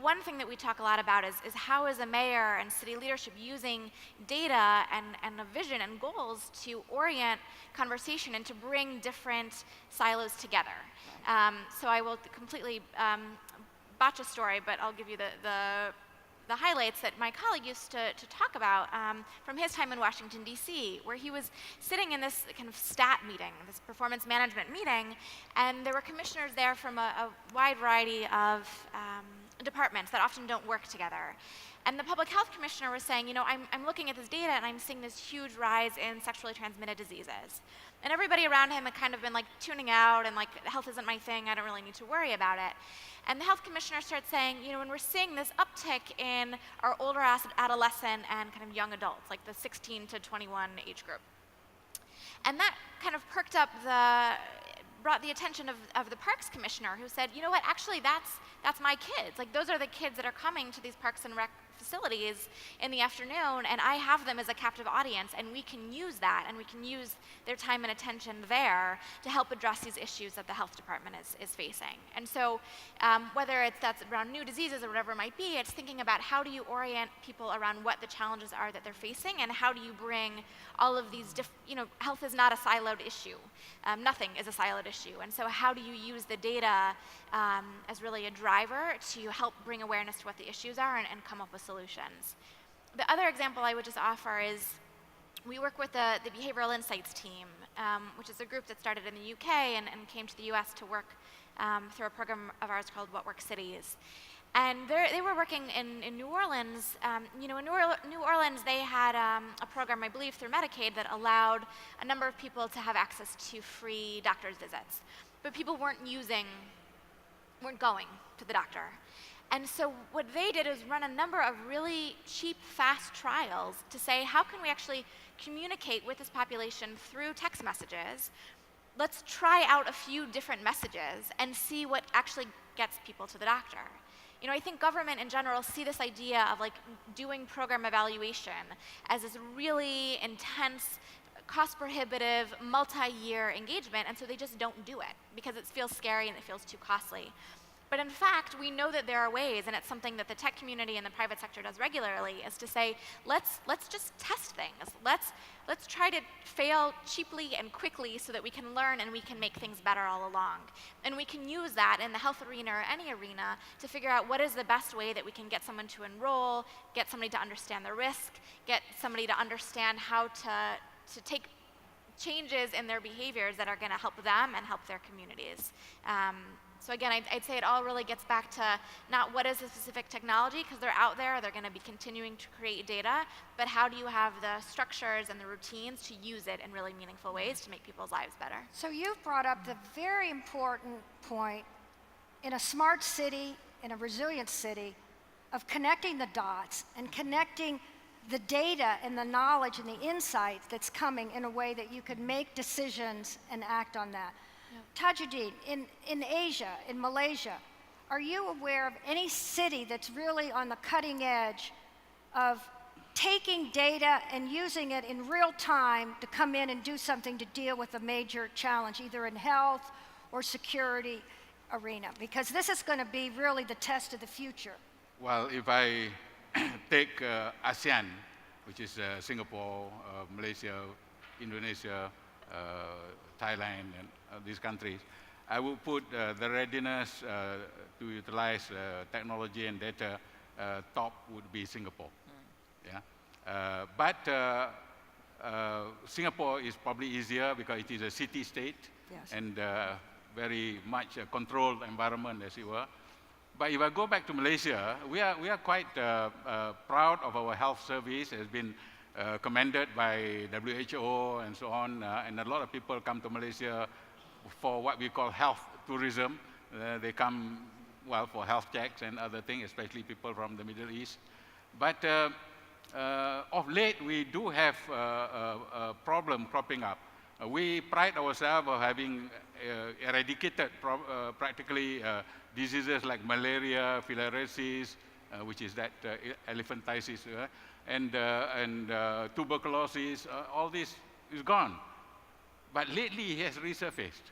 one thing that we talk a lot about is how is a mayor and city leadership using data and a vision and goals to orient conversation and to bring different silos together. So I will completely botch a story, but I'll give you the highlights that my colleague used to talk about from his time in Washington, D.C., where he was sitting in this kind of STAT meeting, this performance management meeting, and there were commissioners there from a wide variety of departments that often don't work together. And the public health commissioner was saying, I'm looking at this data and I'm seeing this huge rise in sexually transmitted diseases. And everybody around him had kind of been like tuning out and like, health isn't my thing, I don't really need to worry about it. And the health commissioner starts saying, when we're seeing this uptick in our older adolescent and kind of young adults, like the 16 to 21 age group. And that kind of brought the attention of the parks commissioner, who said, what, actually that's my kids. Like, those are the kids that are coming to these parks and rec facilities in the afternoon, and I have them as a captive audience, and we can use that, and we can use their time and attention there to help address these issues that the health department is facing. And so whether that's around new diseases or whatever it might be, it's thinking about how do you orient people around what the challenges are that they're facing, and how do you bring all of these health is not a siloed issue. Nothing is a siloed issue. And so how do you use the data as really a driver to help bring awareness to what the issues are and come up with solutions. The other example I would just offer is we work with the Behavioral Insights team, which is a group that started in the UK and came to the US to work through a program of ours called What Works Cities. And they were working in New Orleans. In New Orleans, they had a program, I believe, through Medicaid that allowed a number of people to have access to free doctor's visits. But people weren't going to the doctor. And so what they did is run a number of really cheap, fast trials to say, how can we actually communicate with this population through text messages? Let's try out a few different messages and see what actually gets people to the doctor. I think government in general see this idea of like doing program evaluation as this really intense, cost-prohibitive, multi-year engagement, and so they just don't do it because it feels scary and it feels too costly. But in fact, we know that there are ways, and it's something that the tech community and the private sector does regularly, is to say, let's just test things. Let's try to fail cheaply and quickly so that we can learn and we can make things better all along. And we can use that in the health arena or any arena to figure out what is the best way that we can get someone to enroll, get somebody to understand the risk, get somebody to understand how to take changes in their behaviors that are going to help them and help their communities. So again, I'd say it all really gets back to not what is the specific technology, because they're out there, they're going to be continuing to create data, but how do you have the structures and the routines to use it in really meaningful ways to make people's lives better? So you've brought up the very important point in a smart city, in a resilient city, of connecting the dots and connecting the data and the knowledge and the insight that's coming in a way that you could make decisions and act on that. Tajuddin, in Asia, in Malaysia, are you aware of any city that's really on the cutting edge of taking data and using it in real time to come in and do something to deal with a major challenge, either in health or security arena? Because this is going to be really the test of the future. Well, if I take ASEAN, which is Singapore, Malaysia, Indonesia, Thailand, and these countries, I would put the readiness to utilize technology and data, top would be Singapore. Yeah? But Singapore is probably easier because it is a city-state, yes, and very much a controlled environment, as it were. But if I go back to Malaysia, we are quite proud of our health service. It has been commended by WHO and so on, and a lot of people come to Malaysia for what we call health tourism. They come, well, for health checks and other things, especially people from the Middle East. But of late, we do have a problem cropping up. We pride ourselves of having eradicated practically diseases like malaria, filariasis, which is that elephantiasis, and tuberculosis. All this is gone. But lately, it has resurfaced.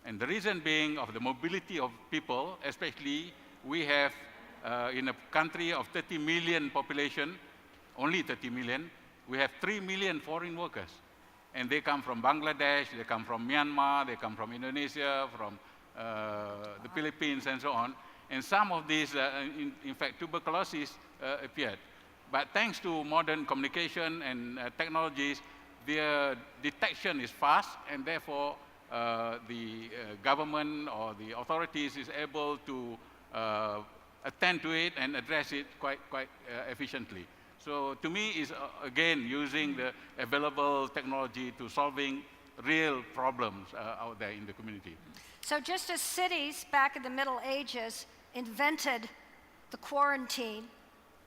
And the reason being of the mobility of people, especially we have in a country of 30 million population, only 30 million, we have 3 million foreign workers. And they come from Bangladesh, they come from Myanmar, they come from Indonesia, from the Philippines, and so on. And some of these, in fact, tuberculosis appeared. But thanks to modern communication and technologies, their detection is fast, and therefore the government or the authorities is able to attend to it and address it quite efficiently. So to me, is again using the available technology to solving real problems out there in the community. So just as cities back in the Middle Ages invented the quarantine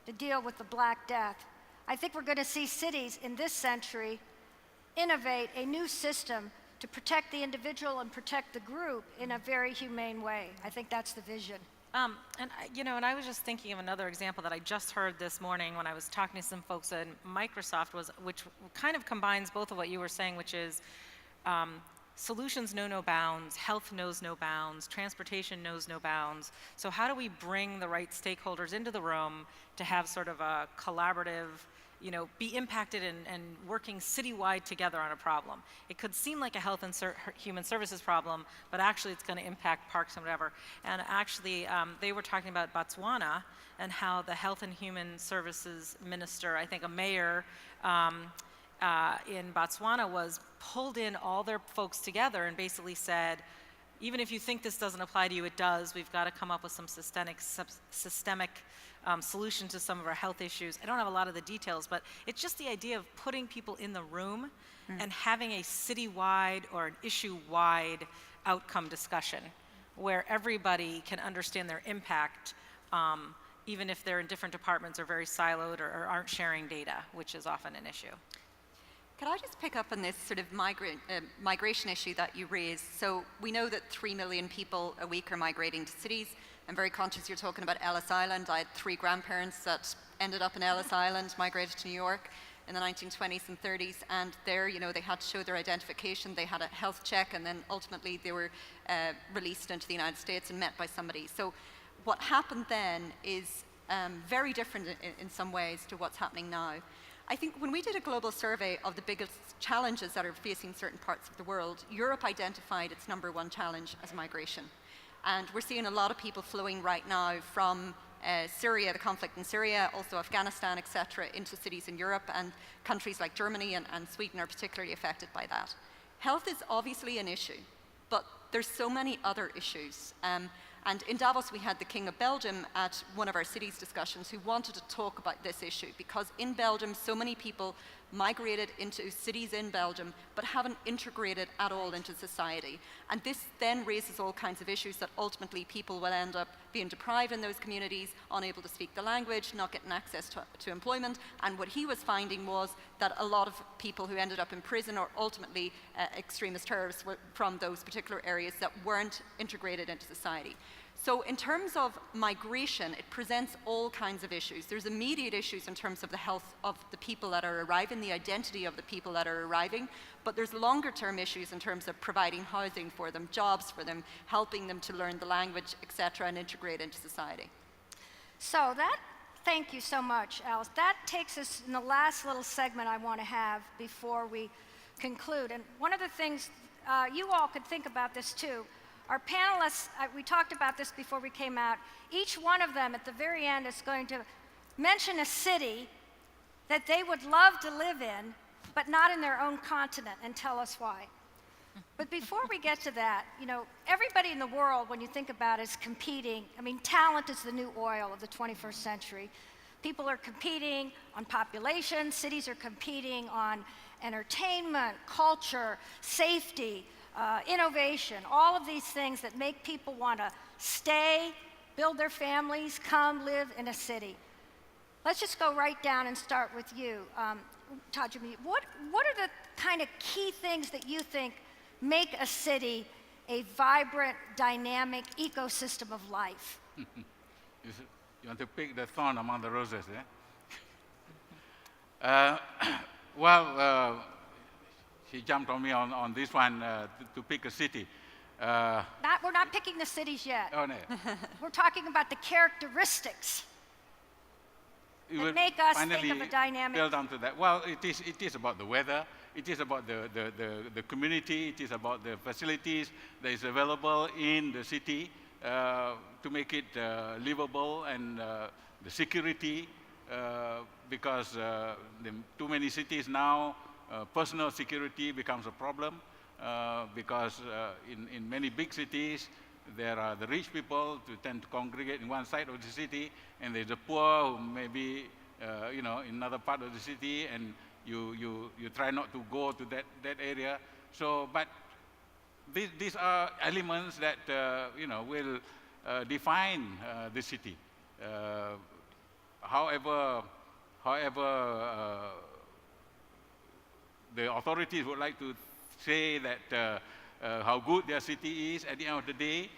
to deal with the Black Death, I think we're going to see cities in this century innovate a new system to protect the individual and protect the group in a very humane way. I think that's the vision. And I was just thinking of another example that I just heard this morning when I was talking to some folks at Microsoft, which kind of combines both of what you were saying, which is solutions know no bounds, health knows no bounds, transportation knows no bounds. So how do we bring the right stakeholders into the room to have sort of a collaborative, be impacted and working citywide together on a problem? It could seem like a health and human services problem, but actually it's going to impact parks and whatever. And actually, they were talking about Botswana and how the health and human services minister, I think a mayor in Botswana, was pulled in all their folks together and basically said, even if you think this doesn't apply to you, it does. We've got to come up with some systemic solution to some of our health issues. I don't have a lot of the details, but it's just the idea of putting people in the room and having a citywide or an issue-wide outcome discussion where everybody can understand their impact, even if they're in different departments or very siloed or aren't sharing data, which is often an issue. Could I just pick up on this sort of migration issue that you raised? So we know that 3 million people a week are migrating to cities. I'm very conscious you're talking about Ellis Island. I had 3 grandparents that ended up in Ellis Island, migrated to New York in the 1920s and 30s, and there, they had to show their identification, they had a health check, and then ultimately they were released into the United States and met by somebody. So what happened then is very different in some ways to what's happening now. I think when we did a global survey of the biggest challenges that are facing certain parts of the world, Europe identified its #1 challenge as migration. And we're seeing a lot of people flowing right now from Syria, the conflict in Syria, also Afghanistan, etc., into cities in Europe, and countries like Germany and Sweden are particularly affected by that. Health is obviously an issue, but there's so many other issues. And in Davos, we had the King of Belgium at one of our cities discussions who wanted to talk about this issue, because in Belgium, so many people migrated into cities in Belgium, but haven't integrated at all into society. And this then raises all kinds of issues that ultimately people will end up being deprived in those communities, unable to speak the language, not getting access to employment. And what he was finding was that a lot of people who ended up in prison or ultimately extremist terrorists were from those particular areas that weren't integrated into society. So in terms of migration, it presents all kinds of issues. There's immediate issues in terms of the health of the people that are arriving, the identity of the people that are arriving, but there's longer term issues in terms of providing housing for them, jobs for them, helping them to learn the language, etc., and integrate into society. So thank you so much, Alice. That takes us in the last little segment I want to have before we conclude. And one of the things, you all could think about this too. Our panelists, we talked about this before we came out, each one of them at the very end is going to mention a city that they would love to live in, but not in their own continent, and tell us why. But before we get to that, everybody in the world, when you think about it, is competing. I mean, talent is the new oil of the 21st century. People are competing on population, cities are competing on entertainment, culture, safety, innovation, all of these things that make people want to stay, build their families, come live in a city. Let's just go right down and start with you, Tajuddin. What are the kind of key things that you think make a city a vibrant, dynamic ecosystem of life? You want to pick the thorn among the roses, eh? Well, she jumped on me on this one to pick a city. We're not picking the cities yet. Oh, no. We're talking about the characteristics You that will make us finally think of a dynamic. build onto that. Well, it is about the weather. It is about the community. It is about the facilities that is available in the city to make it livable, and the security, because too many cities now, personal security becomes a problem, because in many big cities, there are the rich people who tend to congregate in one side of the city, and there's the poor who may be, in another part of the city, and you try not to go to that area. So, but these are elements that will define the city. However, the authorities would like to say that how good their city is, at the end of the day,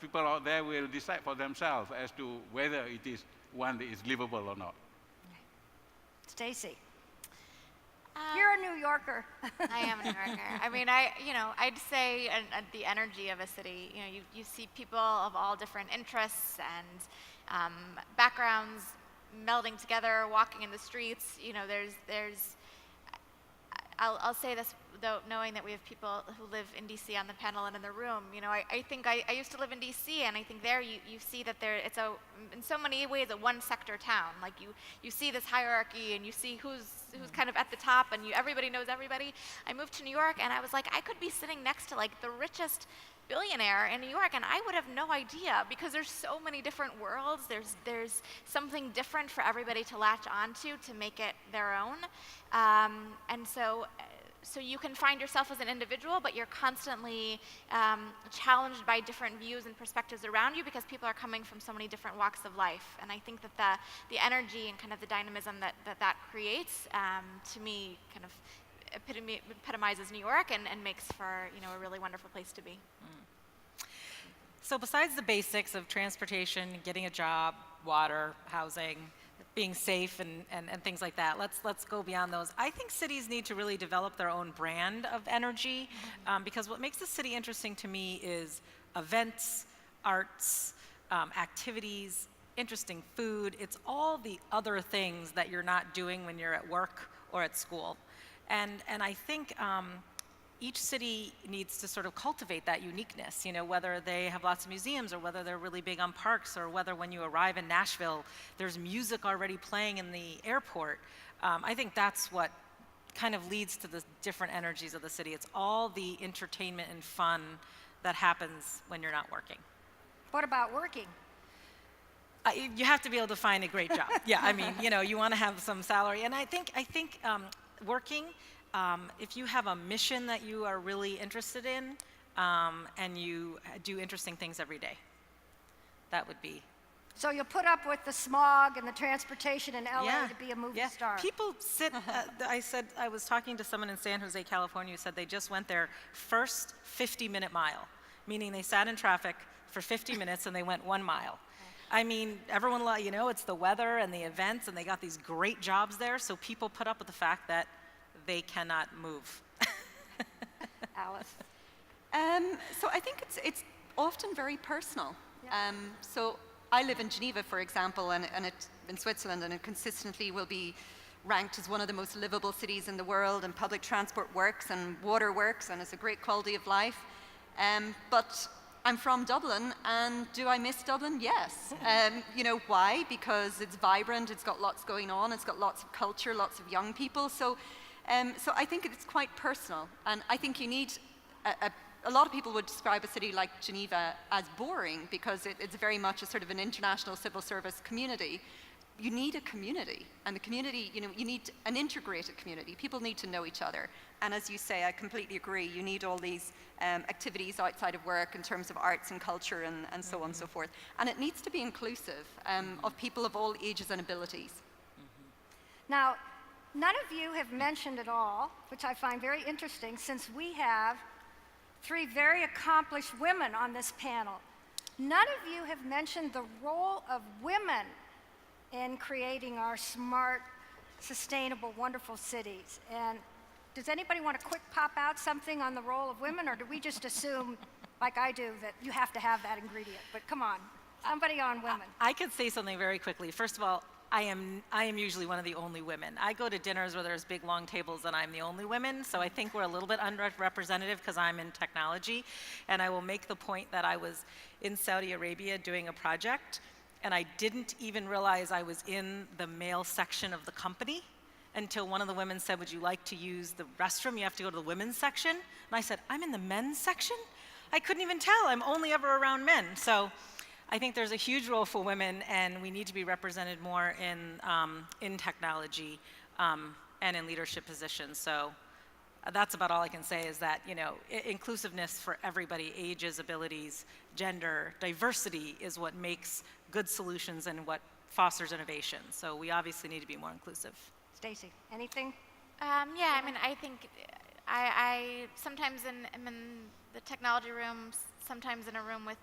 people out there will decide for themselves as to whether it is one that is livable or not. Stacey, you're a New Yorker. I am a New Yorker. I mean, I'd say the energy of a city. You see people of all different interests and backgrounds melding together, walking in the streets. I'll say this, though, knowing that we have people who live in DC on the panel and in the room. I think I used to live in DC, and I think there you see that it's in so many ways a one sector town. Like you see this hierarchy, and you see who's kind of at the top, and everybody knows everybody. I moved to New York, and I was like, I could be sitting next to like the richest billionaire in New York, and I would have no idea, because there's so many different worlds. There's something different for everybody to latch onto to make it their own, and so you can find yourself as an individual, but you're constantly challenged by different views and perspectives around you, because people are coming from so many different walks of life. And I think that the energy and kind of the dynamism that creates, to me, kind of epitomizes New York and makes for a really wonderful place to be. So besides the basics of transportation, getting a job, water, housing, being safe and things like that, let's go beyond those. I think cities need to really develop their own brand of energy, because what makes a city interesting to me is events, arts, activities, interesting food. It's all the other things that you're not doing when you're at work or at school. And I think each city needs to sort of cultivate that uniqueness, whether they have lots of museums, or whether they're really big on parks, or whether when you arrive in Nashville, there's music already playing in the airport. I think that's what kind of leads to the different energies of the city. It's all the entertainment and fun that happens when you're not working. What about working? You have to be able to find a great job. Yeah, I mean, you want to have some salary. And I think working, if you have a mission that you are really interested in, and you do interesting things every day, that would be. So you'll put up with the smog and the transportation in LA to be a movie star. People sit, I was talking to someone in San Jose, California, who said they just went their first 50-minute mile, meaning they sat in traffic for 50 minutes and they went 1 mile. I mean, everyone, it's the weather and the events, and they got these great jobs there, so people put up with the fact that they cannot move. Alice? So I think it's often very personal. Yeah. So I live in Geneva, for example, and it's in Switzerland, and it consistently will be ranked as one of the most livable cities in the world, and public transport works and water works, and it's a great quality of life. But I'm from Dublin, and do I miss Dublin? Yes. Why? Because it's vibrant, it's got lots going on, it's got lots of culture, lots of young people. So I think it's quite personal, and I think you need a lot of people would describe a city like Geneva as boring, because it's very much a sort of an international civil service community. You need a community, and the community, you need an integrated community. People need to know each other. And as you say, I completely agree, you need all these activities outside of work in terms of arts and culture and so on and so forth. And it needs to be inclusive of people of all ages and abilities. Now, none of you have mentioned at all, which I find very interesting, since we have 3 very accomplished women on this panel. None of you have mentioned the role of women in creating our smart, sustainable, wonderful cities. And does anybody want to quick pop out something on the role of women, or do we just assume like I do, that you have to have that ingredient. But come on, somebody on women. I could say something very quickly. First of all, I am usually one of the only women. I go to dinners where there's big long tables and I'm the only woman, so I think we're a little bit underrepresented because I'm in technology. And I will make the point that I was in Saudi Arabia doing a project, and I didn't even realize I was in the male section of the company until one of the women said, would you like to use the restroom? You have to go to the women's section. And I said, I'm in the men's section? I couldn't even tell. I'm only ever around men. So I think there's a huge role for women, and we need to be represented more in technology and in leadership positions. So that's about all I can say, is that, you know, inclusiveness for everybody, ages, abilities, gender, diversity is what makes good solutions and what fosters innovation. So we obviously need to be more inclusive. Stacey, anything? Yeah, I mean, I think I sometimes am in the technology rooms, sometimes in a room with,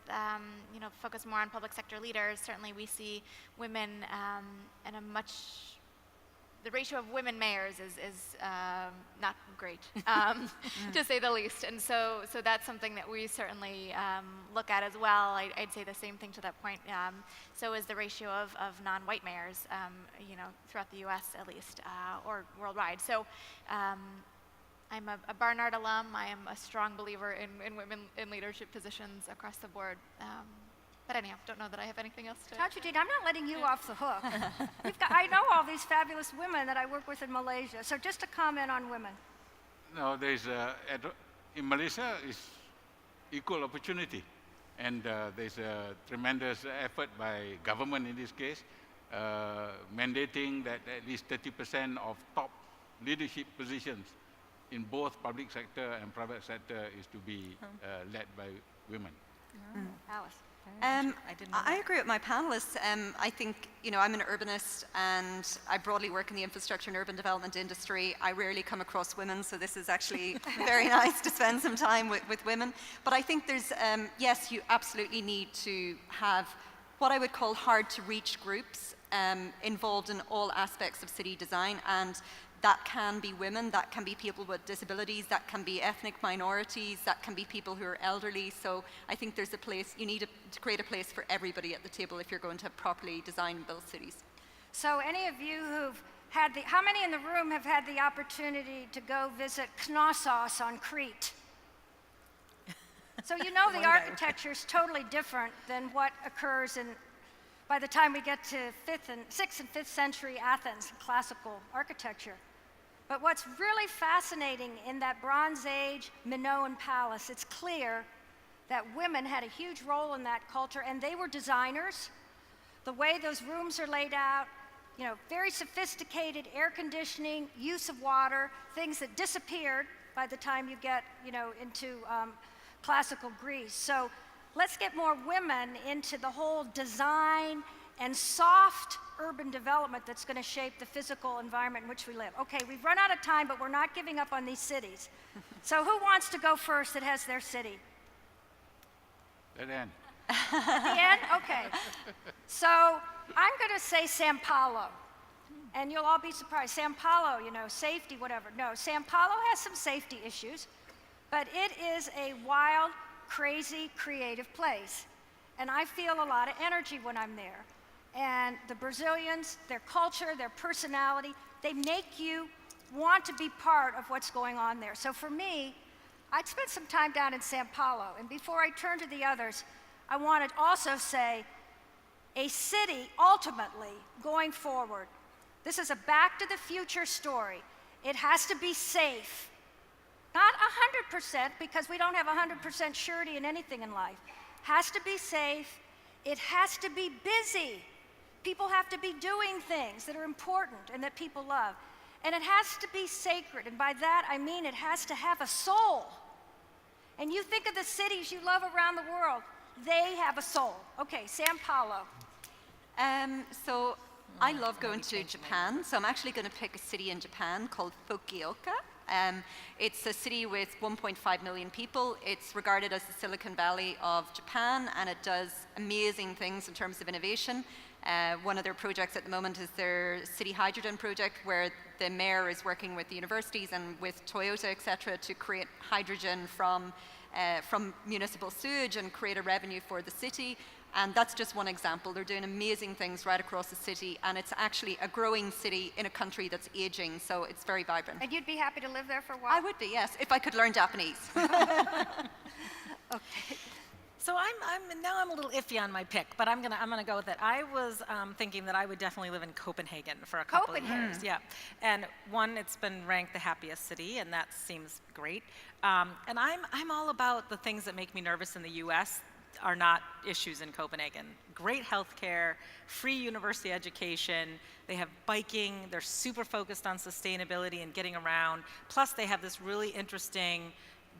you know, focus more on public sector leaders. Certainly we see women in a much, the ratio of women mayors is not great, to say the least. And so that's something that we certainly look at as well. I'd say the same thing to that point. So is the ratio of non-white mayors, you know, throughout the US at least, or worldwide. So I'm a Barnard alum. I am a strong believer in women in leadership positions across the board. But anyhow, don't know that I have anything else to... Tajuddin, I'm not letting you off the hook. I know all these fabulous women that I work with in Malaysia. So just a comment on women. No, there's in Malaysia is equal opportunity, and there's a tremendous effort by government in this case, mandating that at least 30% of top leadership positions in both public sector and private sector is to be led by women. Alice. I agree with my panelists. I think, you know, I'm an urbanist and I broadly work in the infrastructure and urban development industry. I rarely come across women, so this is actually very nice to spend some time with women. But I think there's, yes, you absolutely need to have what I would call hard to reach groups involved in all aspects of city design, and that can be women, that can be people with disabilities, that can be ethnic minorities, that can be people who are elderly. So I think there's a place, you need to create a place for everybody at the table if you're going to properly design and build cities. So any of you who've had the, how many in the room have had the opportunity to go visit Knossos on Crete? So you know the architecture is totally different than what occurs in, by the time we get to 6th and 5th century Athens, classical architecture. But what's really fascinating in that Bronze Age Minoan palace, it's clear that women had a huge role in that culture, and they were designers. The way those rooms are laid out, you know, very sophisticated air conditioning, use of water, things that disappeared by the time you get, you know, into classical Greece. So let's get more women into the whole design and soft urban development that's going to shape the physical environment in which we live. Okay, we've run out of time, but we're not giving up on these cities. So who wants to go first that has their city? At the end. At the end? Okay. So I'm going to say Sao Paulo. And you'll all be surprised. Sao Paulo, you know, safety, whatever. No, Sao Paulo has some safety issues, but it is a wild, crazy, creative place. And I feel a lot of energy when I'm there. And the Brazilians, their culture, their personality, they make you want to be part of what's going on there. So for me, I'd spent some time down in Sao Paulo. And before I turn to the others, I want to also say a city, ultimately, going forward, this is a back to the future story. It has to be safe. Not 100%, because we don't have 100% surety in anything in life. Has to be safe. It has to be busy. People have to be doing things that are important and that people love. And it has to be sacred. And by that, I mean it has to have a soul. And you think of the cities you love around the world, they have a soul. Okay, Sao Paulo. So I love going to Japan. So I'm actually going to pick a city in Japan called Fukuoka. It's a city with 1.5 million people. It's regarded as the Silicon Valley of Japan, and it does amazing things in terms of innovation. One of their projects at the moment is their city hydrogen project, where the mayor is working with the universities and with Toyota, etc., to create hydrogen from municipal sewage and create a revenue for the city. And that's just one example. They're doing amazing things right across the city, and it's actually a growing city in a country that's aging, so it's very vibrant. And you'd be happy to live there for a while? I would be, yes, if I could learn Japanese. Okay. So I'm a little iffy on my pick, but I'm gonna go with it. I was thinking that I would definitely live in Copenhagen for a couple of years. Yeah, and one, it's been ranked the happiest city, and that seems great. And I'm all about the things that make me nervous in the U.S. are not issues in Copenhagen. Great healthcare, free university education. They have biking. They're super focused on sustainability and getting around. Plus, they have this really interesting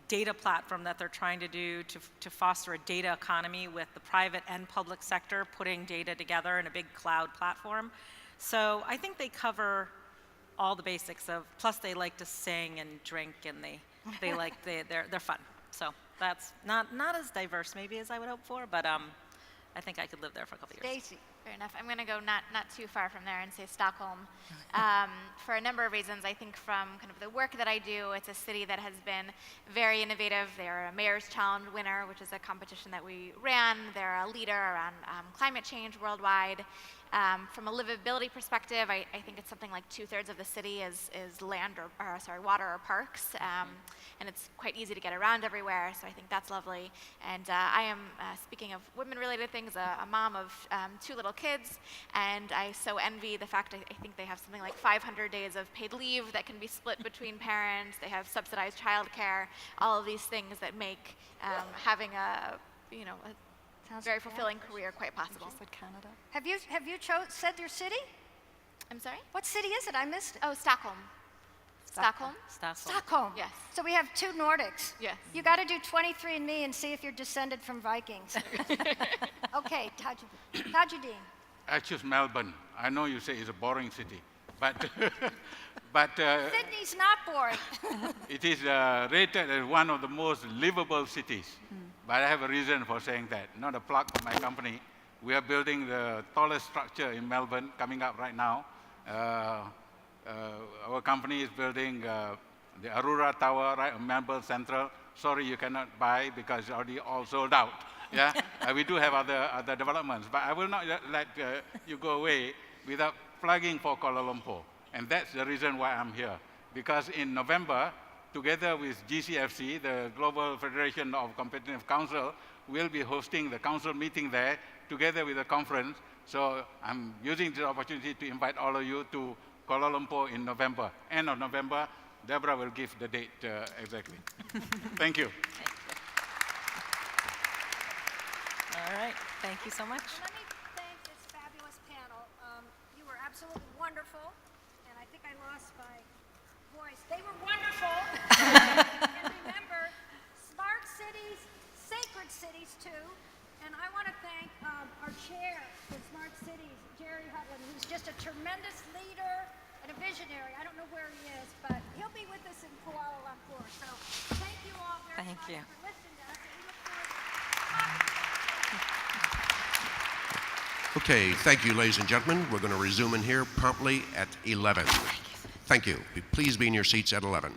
data platform that they're trying to do to foster a data economy with the private and public sector putting data together in a big cloud platform. So I think they cover all the basics of, plus they like to sing and drink, and they're fun. So that's not as diverse maybe as I would hope for, but I think I could live there for a couple of years. Stacey. Fair enough. I'm going to go not too far from there and say Stockholm. For a number of reasons. I think from kind of the work that I do, it's a city that has been very innovative. They're a Mayor's Challenge winner, which is a competition that we ran. They're a leader around climate change worldwide. From a livability perspective, I think it's something like 2/3 of the city is land or water or parks. And it's quite easy to get around everywhere, so I think that's lovely. And I am, speaking of women-related things, a mom of 2 little kids, and I so envy the fact I think they have something like 500 days of paid leave that can be split between parents. They have subsidized childcare, all of these things that make having a very fulfilling career quite possible. Just like Canada. Have you said your city? I'm sorry? What city is it? I missed it. Oh, Stockholm. Stockholm? Stockholm. Yes. So we have 2 Nordics. Yes. You got to do 23andMe and see if you're descended from Vikings. Okay, Tajuddin. I choose Melbourne. I know you say it's a boring city, but Sydney's not boring. it is rated as one of the most livable cities. But I have a reason for saying that. Not a plug for my company. We are building the tallest structure in Melbourne coming up right now. Our company is building the Aurora Tower right on Melbourne Central. Sorry, you cannot buy because it's already all sold out. Yeah, we do have other developments, but I will not let you go away without plugging for Kuala Lumpur. And that's the reason why I'm here. Because in November, together with GCFC, the Global Federation of Competitive Council, we'll be hosting the council meeting there together with the conference. So I'm using this opportunity to invite all of you to Kuala Lumpur in November. End of November, Deborah will give the date exactly. Thank you. All right, thank you so much. Let me thank this fabulous panel. You were absolutely wonderful, and I think I lost my voice. They were wonderful. And remember, smart cities, sacred cities too. And I want to thank our chair for Smart Cities, Jerry Hutland, who's just a tremendous leader and a visionary. I don't know where he is, but he'll be with us in Kuala Lumpur. So thank you all very much for listening to us. And we look forward to Okay, thank you, ladies and gentlemen. We're going to resume in here promptly at 11. Thank you. Please be in your seats at 11.